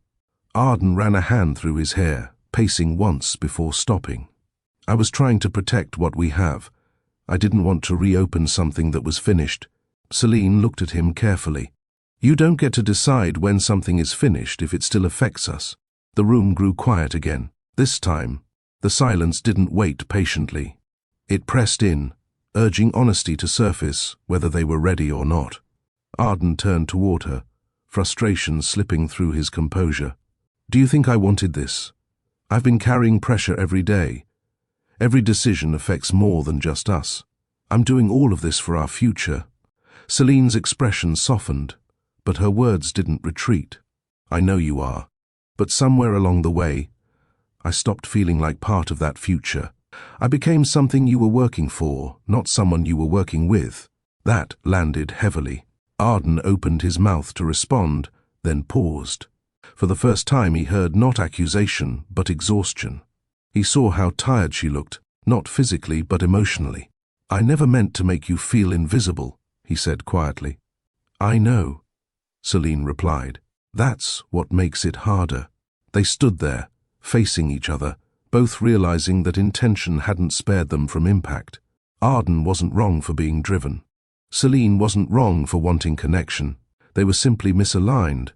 Arden ran a hand through his hair, pacing once before stopping. I was trying to protect what we have. I didn't want to reopen something that was finished. Celine looked at him carefully. You don't get to decide when something is finished if it still affects us. The room grew quiet again. This time, the silence didn't wait patiently. It pressed in, urging honesty to surface, whether they were ready or not. Arden turned toward her, frustration slipping through his composure. Do you think I wanted this? I've been carrying pressure every day. Every decision affects more than just us. I'm doing all of this for our future. Celine's expression softened, but her words didn't retreat. I know you are, but somewhere along the way, I stopped feeling like part of that future. I became something you were working for, not someone you were working with. That landed heavily. Arden opened his mouth to respond, then paused. For the first time he heard not accusation, but exhaustion. He saw how tired she looked, not physically but emotionally. I never meant to make you feel invisible, he said quietly. I know, Celine replied. That's what makes it harder. They stood there, facing each other, both realizing that intention hadn't spared them from impact. Arden wasn't wrong for being driven. Celine wasn't wrong for wanting connection. They were simply misaligned.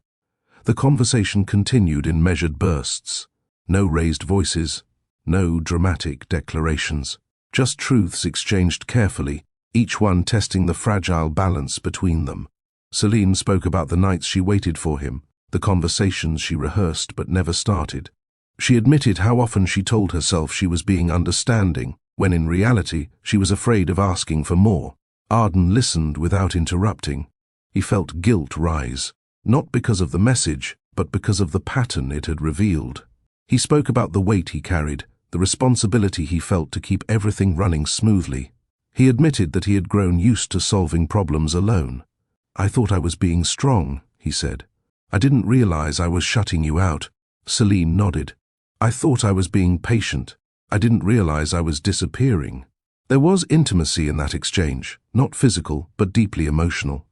The conversation continued in measured bursts. No raised voices, no dramatic declarations. Just truths exchanged carefully, each one testing the fragile balance between them. Celine spoke about the nights she waited for him, the conversations she rehearsed but never started. She admitted how often she told herself she was being understanding, when in reality she was afraid of asking for more. Arden listened without interrupting. He felt guilt rise, not because of the message, but because of the pattern it had revealed. He spoke about the weight he carried, the responsibility he felt to keep everything running smoothly. He admitted that he had grown used to solving problems alone. "I thought I was being strong," he said. "I didn't realize I was shutting you out." Celine nodded. "I thought I was being patient. I didn't realize I was disappearing." There was intimacy in that exchange, not physical, but deeply emotional.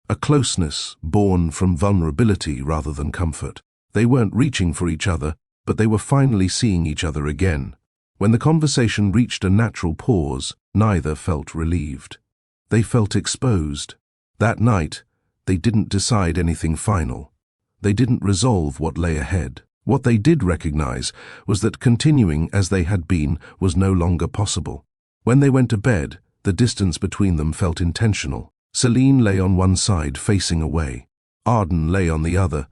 A closeness born from vulnerability rather than comfort. They weren't reaching for each other, but they were finally seeing each other again. When the conversation reached a natural pause, neither felt relieved. They felt exposed. That night, they didn't decide anything final. They didn't resolve what lay ahead. What they did recognize was that continuing as they had been was no longer possible. When they went to bed, the distance between them felt intentional. Celine lay on one side, facing away. Arden lay on the other,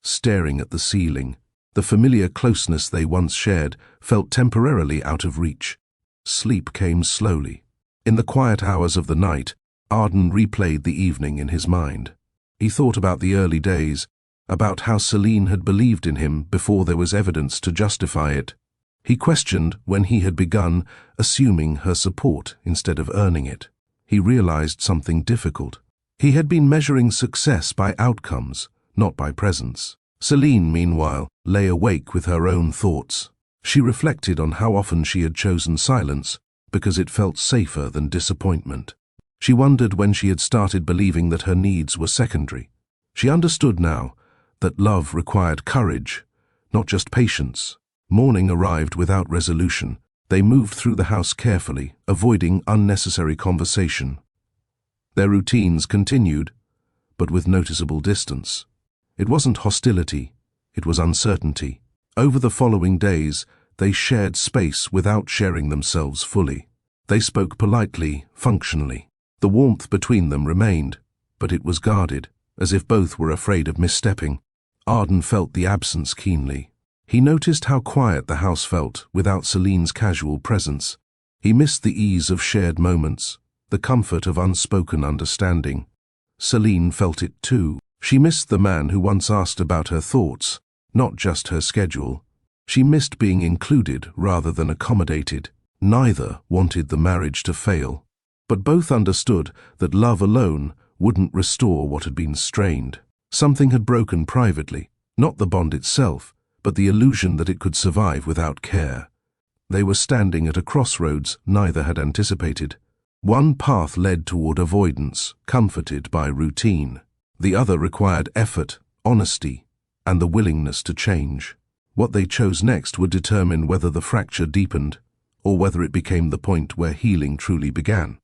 staring at the ceiling. The familiar closeness they once shared felt temporarily out of reach. Sleep came slowly. In the quiet hours of the night, Arden replayed the evening in his mind. He thought about the early days, about how Celine had believed in him before there was evidence to justify it. He questioned when he had begun assuming her support instead of earning it. He realized something difficult. He had been measuring success by outcomes, not by presence. Celine, meanwhile, lay awake with her own thoughts. She reflected on how often she had chosen silence because it felt safer than disappointment. She wondered when she had started believing that her needs were secondary. She understood now that love required courage, not just patience. Morning arrived without resolution. They moved through the house carefully, avoiding unnecessary conversation. Their routines continued, but with noticeable distance. It wasn't hostility, it was uncertainty. Over the following days, they shared space without sharing themselves fully. They spoke politely, functionally. The warmth between them remained, but it was guarded, as if both were afraid of misstepping. Arden felt the absence keenly. He noticed how quiet the house felt without Celine's casual presence. He missed the ease of shared moments, the comfort of unspoken understanding. Celine felt it too. She missed the man who once asked about her thoughts, not just her schedule. She missed being included rather than accommodated. Neither wanted the marriage to fail, but both understood that love alone wouldn't restore what had been strained. Something had broken privately, not the bond itself, but the illusion that it could survive without care. They were standing at a crossroads neither had anticipated. One path led toward avoidance, comforted by routine. The other required effort, honesty, and the willingness to change. What they chose next would determine whether the fracture deepened, or whether it became the point where healing truly began.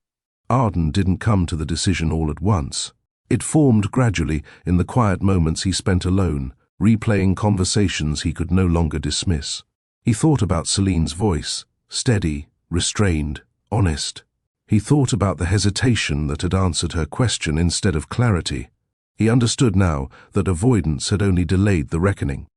Arden didn't come to the decision all at once. It formed gradually in the quiet moments he spent alone, replaying conversations he could no longer dismiss. He thought about Celine's voice, steady, restrained, honest. He thought about the hesitation that had answered her question instead of clarity. He understood now that avoidance had only delayed the reckoning.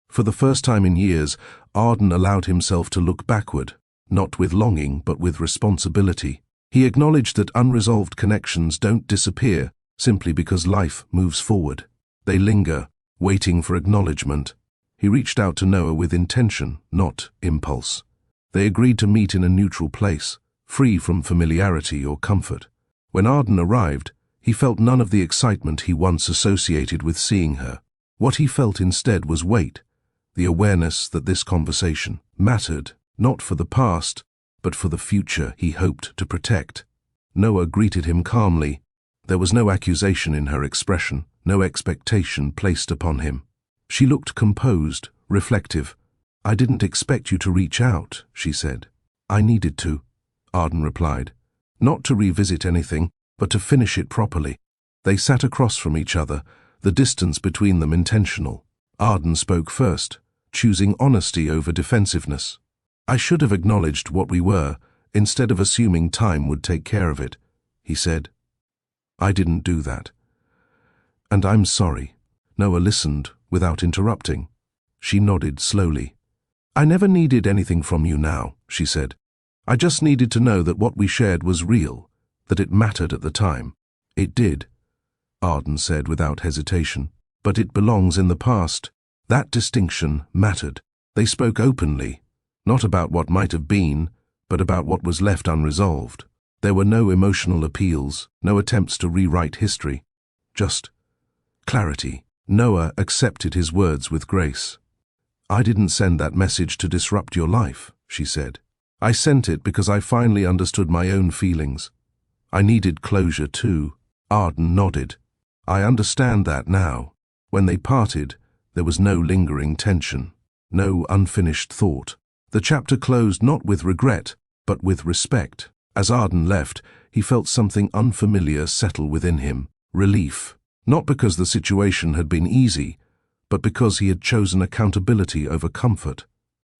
For the first time in years, Arden allowed himself to look backward, not with longing but with responsibility. He acknowledged that unresolved connections don't disappear simply because life moves forward. They linger, waiting for acknowledgement. He reached out to Noah with intention, not impulse. They agreed to meet in a neutral place, free from familiarity or comfort. When Arden arrived, he felt none of the excitement he once associated with seeing her. What he felt instead was weight, the awareness that this conversation mattered, not for the past, but for the future he hoped to protect. Noah greeted him calmly. There was no accusation in her expression, no expectation placed upon him. She looked composed, reflective. "I didn't expect you to reach out," she said. "I needed to," Arden replied. "Not to revisit anything, but to finish it properly." They sat across from each other, the distance between them intentional. Arden spoke first, choosing honesty over defensiveness. "I should have acknowledged what we were, instead of assuming time would take care of it," he said. "I didn't do that. And I'm sorry." Noah listened without interrupting. She nodded slowly. "I never needed anything from you now," she said. "I just needed to know that what we shared was real, that it mattered at the time." "It did," Arden said without hesitation. "But it belongs in the past." That distinction mattered. They spoke openly, not about what might have been, but about what was left unresolved. There were no emotional appeals, no attempts to rewrite history. Just clarity. Noah accepted his words with grace. "I didn't send that message to disrupt your life," she said. "I sent it because I finally understood my own feelings. I needed closure too." Arden nodded. "I understand that now." When they parted, there was no lingering tension, no unfinished thought. The chapter closed not with regret, but with respect. As Arden left, he felt something unfamiliar settle within him, relief. Not because the situation had been easy, but because he had chosen accountability over comfort.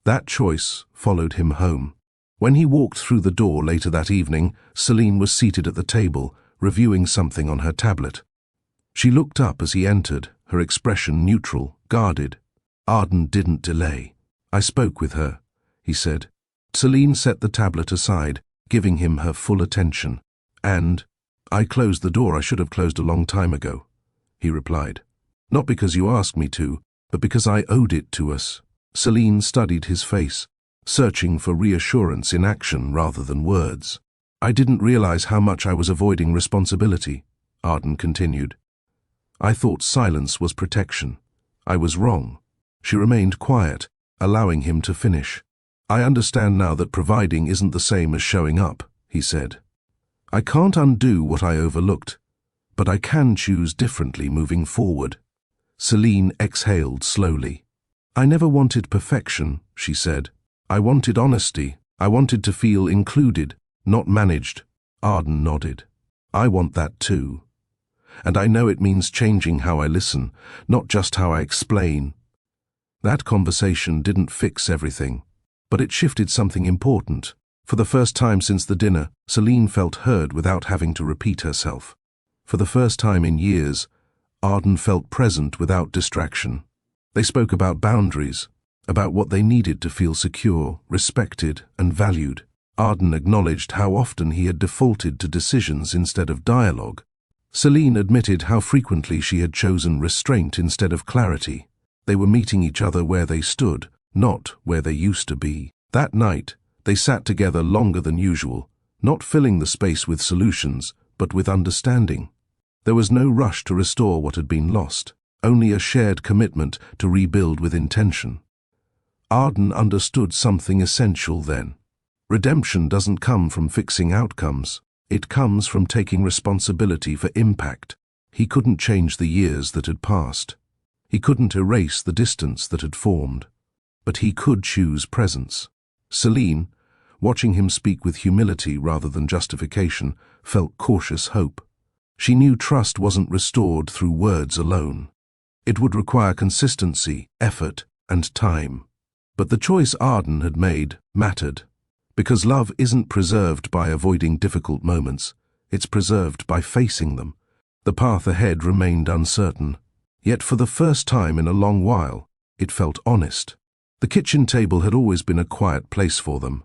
That choice followed him home. When he walked through the door later that evening, Celine was seated at the table, reviewing something on her tablet. She looked up as he entered, her expression neutral, guarded. Arden didn't delay. "I spoke with her," he said. Celine set the tablet aside, giving him her full attention. "And I closed the door I should have closed a long time ago," he replied. "Not because you asked me to, but because I owed it to us." Celine studied his face, searching for reassurance in action rather than words. "I didn't realize how much I was avoiding responsibility," Arden continued. "I thought silence was protection. I was wrong." She remained quiet, allowing him to finish. "I understand now that providing isn't the same as showing up," he said. "I can't undo what I overlooked, but I can choose differently moving forward." Celine exhaled slowly. "I never wanted perfection," she said. "I wanted honesty. I wanted to feel included, not managed." Arden nodded. "I want that too. And I know it means changing how I listen, not just how I explain." That conversation didn't fix everything, but it shifted something important. For the first time since the dinner, Celine felt heard without having to repeat herself. For the first time in years, Arden felt present without distraction. They spoke about boundaries, about what they needed to feel secure, respected, and valued. Arden acknowledged how often he had defaulted to decisions instead of dialogue. Celine admitted how frequently she had chosen restraint instead of clarity. They were meeting each other where they stood, not where they used to be. That night, they sat together longer than usual, not filling the space with solutions, but with understanding. There was no rush to restore what had been lost, only a shared commitment to rebuild with intention. Arden understood something essential then. Redemption doesn't come from fixing outcomes. It comes from taking responsibility for impact. He couldn't change the years that had passed. He couldn't erase the distance that had formed. But he could choose presence. Celine, watching him speak with humility rather than justification, felt cautious hope. She knew trust wasn't restored through words alone. It would require consistency, effort, and time. But the choice Arden had made mattered. Because love isn't preserved by avoiding difficult moments, it's preserved by facing them. The path ahead remained uncertain. Yet for the first time in a long while, it felt honest. The kitchen table had always been a quiet place for them.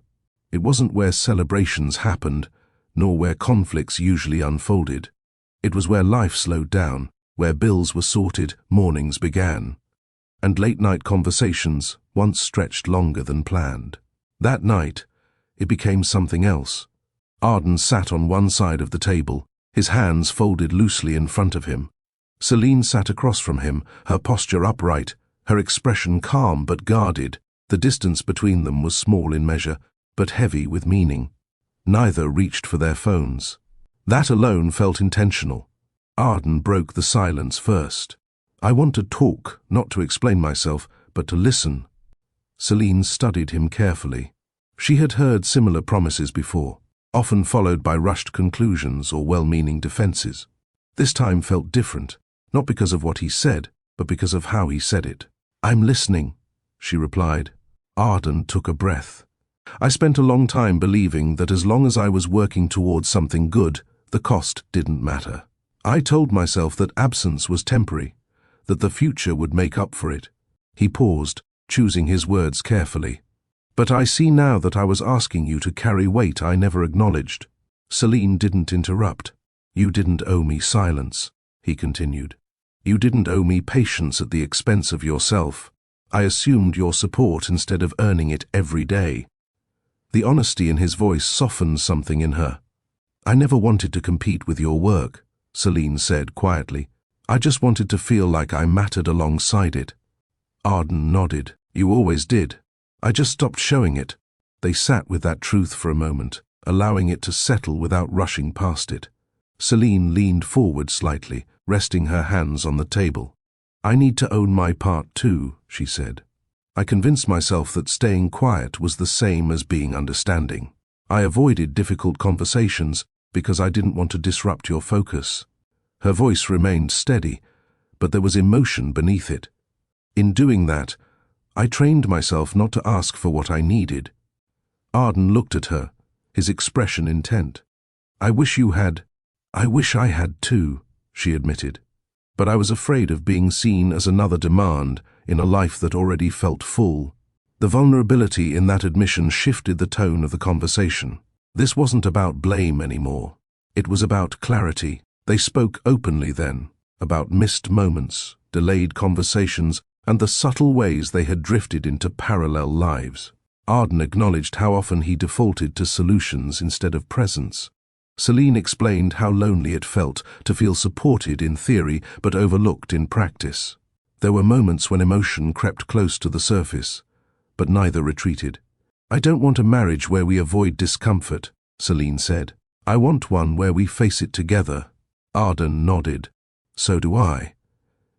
It wasn't where celebrations happened, nor where conflicts usually unfolded. It was where life slowed down, where bills were sorted, mornings began, and late-night conversations once stretched longer than planned. That night, it became something else. Arden sat on one side of the table, his hands folded loosely in front of him. Celine sat across from him, her posture upright, her expression calm but guarded. The distance between them was small in measure, but heavy with meaning. Neither reached for their phones. That alone felt intentional. Arden broke the silence first. "I want to talk, not to explain myself, but to listen." Celine studied him carefully. She had heard similar promises before, often followed by rushed conclusions or well-meaning defenses. This time felt different, not because of what he said, but because of how he said it. "I'm listening," she replied. Arden took a breath. "I spent a long time believing that as long as I was working towards something good, the cost didn't matter. I told myself that absence was temporary, that the future would make up for it." He paused, choosing his words carefully. "But I see now that I was asking you to carry weight I never acknowledged." Celine didn't interrupt. "You didn't owe me silence," he continued. "You didn't owe me patience at the expense of yourself. I assumed your support instead of earning it every day." The honesty in his voice softened something in her. "I never wanted to compete with your work," Celine said quietly. "I just wanted to feel like I mattered alongside it." Arden nodded. "You always did. I just stopped showing it." They sat with that truth for a moment, allowing it to settle without rushing past it. Celine leaned forward slightly, resting her hands on the table. "I need to own my part too," she said. "I convinced myself that staying quiet was the same as being understanding. I avoided difficult conversations because I didn't want to disrupt your focus." Her voice remained steady, but there was emotion beneath it. "In doing that, I trained myself not to ask for what I needed." Arden looked at her, his expression intent. I wish I had too," she admitted. "But I was afraid of being seen as another demand in a life that already felt full." The vulnerability in that admission shifted the tone of the conversation. This wasn't about blame anymore. It was about clarity. They spoke openly then, about missed moments, delayed conversations, and the subtle ways they had drifted into parallel lives. Arden acknowledged how often he defaulted to solutions instead of presence. Celine explained how lonely it felt to feel supported in theory but overlooked in practice. There were moments when emotion crept close to the surface, but neither retreated. "I don't want a marriage where we avoid discomfort," Celine said. "I want one where we face it together." Arden nodded. "So do I.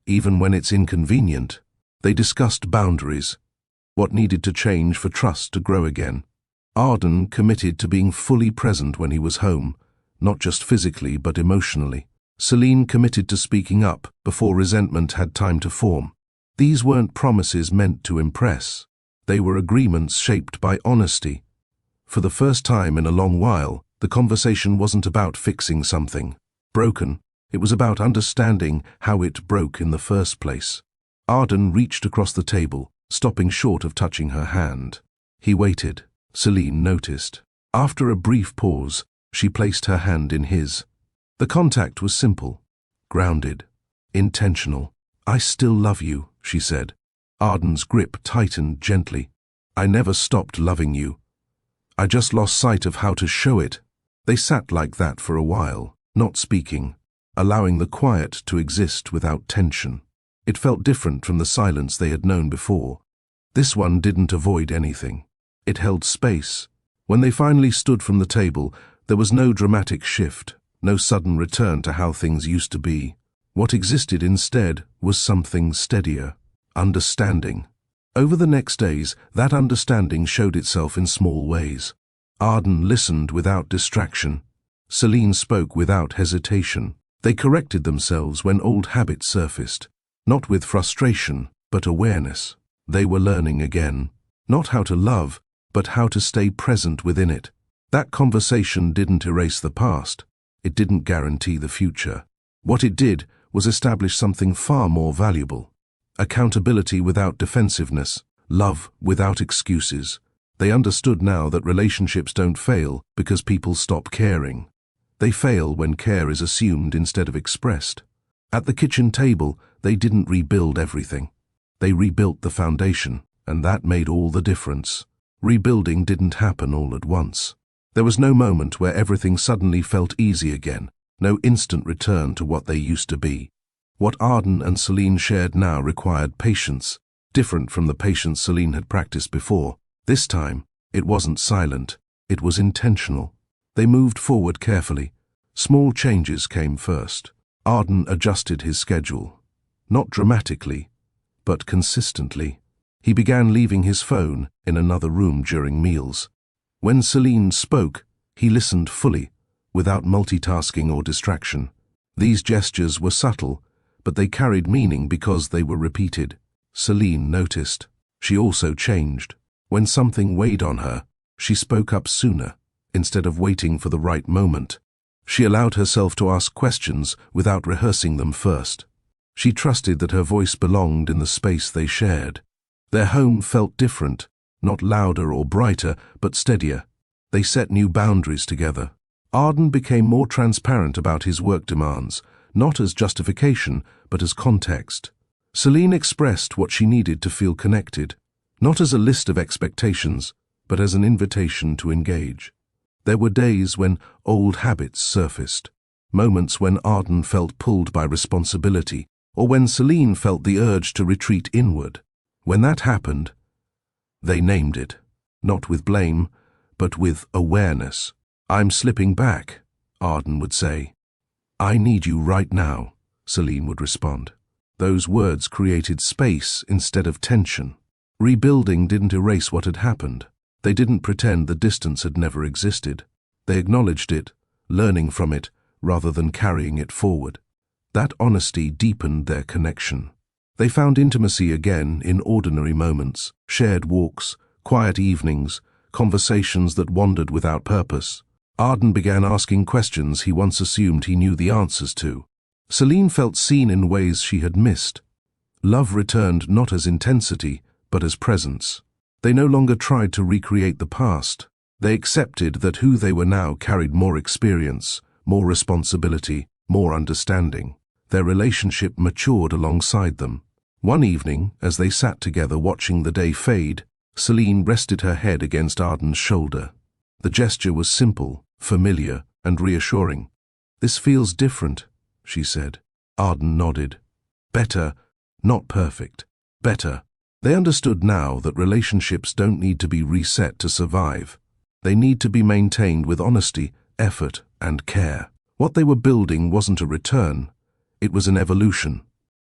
Even when it's inconvenient." They discussed boundaries, what needed to change for trust to grow again. Arden committed to being fully present when he was home, not just physically but emotionally. Celine committed to speaking up before resentment had time to form. These weren't promises meant to impress. They were agreements shaped by honesty. For the first time in a long while, the conversation wasn't about fixing something broken. It was about understanding how it broke in the first place. Arden reached across the table, stopping short of touching her hand. He waited. Celine noticed. After a brief pause, she placed her hand in his. The contact was simple, grounded, intentional. "I still love you," she said. Arden's grip tightened gently. "I never stopped loving you. I just lost sight of how to show it." They sat like that for a while, not speaking, allowing the quiet to exist without tension. It felt different from the silence they had known before. This one didn't avoid anything. It held space. When they finally stood from the table, there was no dramatic shift, no sudden return to how things used to be. What existed instead was something steadier, understanding. Over the next days, that understanding showed itself in small ways. Arden listened without distraction. Celine spoke without hesitation. They corrected themselves when old habits surfaced, not with frustration, but awareness. They were learning again, not how to love, but how to stay present within it. That conversation didn't erase the past. It didn't guarantee the future. What it did was establish something far more valuable. Accountability without defensiveness, love without excuses. They understood now that relationships don't fail because people stop caring. They fail when care is assumed instead of expressed. At the kitchen table, they didn't rebuild everything. They rebuilt the foundation, and that made all the difference. Rebuilding didn't happen all at once. There was no moment where everything suddenly felt easy again, no instant return to what they used to be. What Arden and Celine shared now required patience, different from the patience Celine had practiced before. This time, it wasn't silent, it was intentional. They moved forward carefully. Small changes came first. Arden adjusted his schedule, not dramatically, but consistently. He began leaving his phone in another room during meals. When Celine spoke, he listened fully, without multitasking or distraction. These gestures were subtle, but they carried meaning because they were repeated. Celine noticed. She also changed. When something weighed on her, she spoke up sooner, instead of waiting for the right moment. She allowed herself to ask questions without rehearsing them first. She trusted that her voice belonged in the space they shared. Their home felt different, not louder or brighter, but steadier. They set new boundaries together. Arden became more transparent about his work demands, not as justification, but as context. Celine expressed what she needed to feel connected, not as a list of expectations, but as an invitation to engage. There were days when old habits surfaced, moments when Arden felt pulled by responsibility, or when Celine felt the urge to retreat inward. When that happened, they named it, not with blame, but with awareness. "I'm slipping back," Arden would say. "I need you right now," Celine would respond. Those words created space instead of tension. Rebuilding didn't erase what had happened. They didn't pretend the distance had never existed. They acknowledged it, learning from it, rather than carrying it forward. That honesty deepened their connection. They found intimacy again in ordinary moments, shared walks, quiet evenings, conversations that wandered without purpose. Arden began asking questions he once assumed he knew the answers to. Celine felt seen in ways she had missed. Love returned not as intensity, but as presence. They no longer tried to recreate the past. They accepted that who they were now carried more experience, more responsibility, more understanding. Their relationship matured alongside them. One evening, as they sat together watching the day fade, Celine rested her head against Arden's shoulder. The gesture was simple, familiar, and reassuring. "This feels different," she said. Arden nodded. "Better, not perfect. Better." They understood now that relationships don't need to be reset to survive. They need to be maintained with honesty, effort, and care. What they were building wasn't a return. It was an evolution.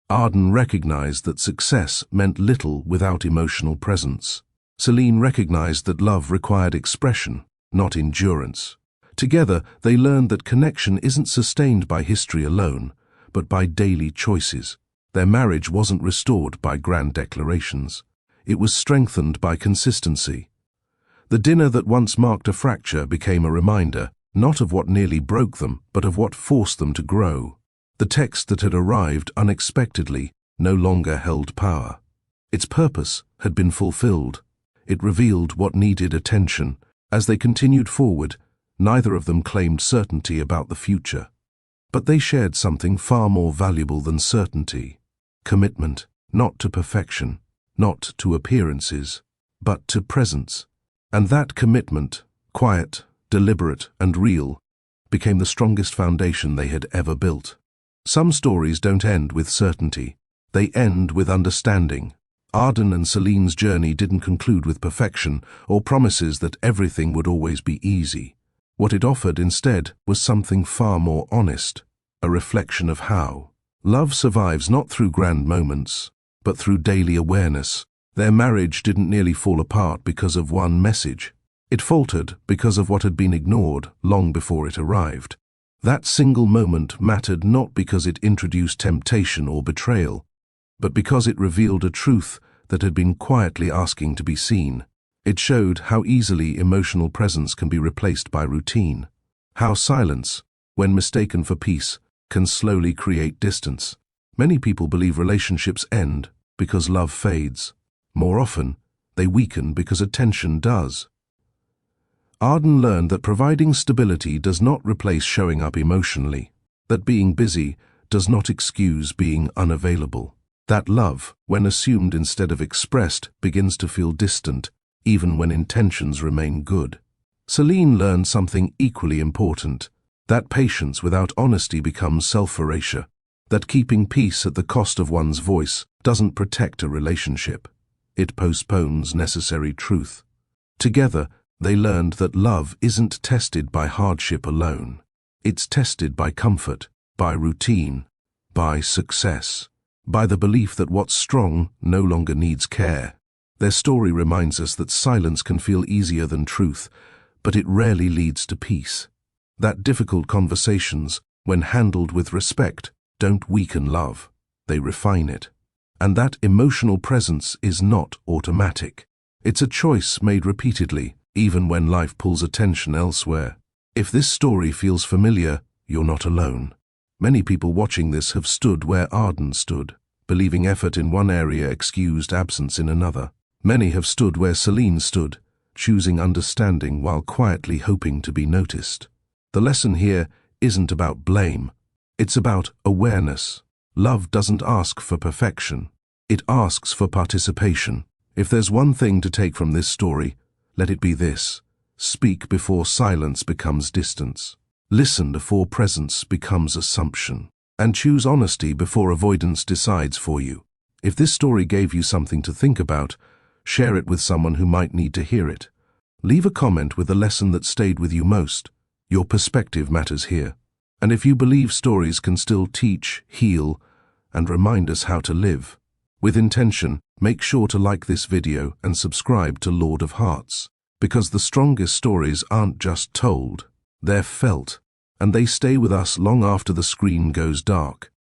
Arden recognized that success meant little without emotional presence. Celine recognized that love required expression, not endurance. Together, they learned that connection isn't sustained by history alone, but by daily choices. Their marriage wasn't restored by grand declarations. It was strengthened by consistency. The dinner that once marked a fracture became a reminder, not of what nearly broke them, but of what forced them to grow. The text that had arrived unexpectedly no longer held power. Its purpose had been fulfilled. It revealed what needed attention. As they continued forward, neither of them claimed certainty about the future. But they shared something far more valuable than certainty. Commitment, not to perfection, not to appearances, but to presence. And that commitment, quiet, deliberate, and real, became the strongest foundation they had ever built. Some stories don't end with certainty. They end with understanding. Arden and Celine's journey didn't conclude with perfection or promises that everything would always be easy. What it offered instead was something far more honest, a reflection of how love survives not through grand moments, but through daily awareness. Their marriage didn't nearly fall apart because of one message. It faltered because of what had been ignored long before it arrived. That single moment mattered not because it introduced temptation or betrayal, but because it revealed a truth that had been quietly asking to be seen. It showed how easily emotional presence can be replaced by routine, how silence, when mistaken for peace, can slowly create distance. Many people believe relationships end because love fades. More often, they weaken because attention does. Arden learned that providing stability does not replace showing up emotionally, that being busy does not excuse being unavailable, that love, when assumed instead of expressed, begins to feel distant, even when intentions remain good. Celine learned something equally important, that patience without honesty becomes self-erasure, that keeping peace at the cost of one's voice doesn't protect a relationship. It postpones necessary truth. Together, they learned that love isn't tested by hardship alone. It's tested by comfort, by routine, by success, by the belief that what's strong no longer needs care. Their story reminds us that silence can feel easier than truth, but it rarely leads to peace. That difficult conversations, when handled with respect, don't weaken love, they refine it. And that emotional presence is not automatic. It's a choice made repeatedly, even when life pulls attention elsewhere. If this story feels familiar, you're not alone. Many people watching this have stood where Arden stood, believing effort in one area excused absence in another. Many have stood where Celine stood, choosing understanding while quietly hoping to be noticed. The lesson here isn't about blame. It's about awareness. Love doesn't ask for perfection. It asks for participation. If there's one thing to take from this story, let it be this: speak before silence becomes distance. Listen before presence becomes assumption. And choose honesty before avoidance decides for you. If this story gave you something to think about, share it with someone who might need to hear it. Leave a comment with the lesson that stayed with you most. Your perspective matters here. And if you believe stories can still teach, heal, and remind us how to live with intention, make sure to like this video and subscribe to Lord of Hearts. Because the strongest stories aren't just told, they're felt, and they stay with us long after the screen goes dark.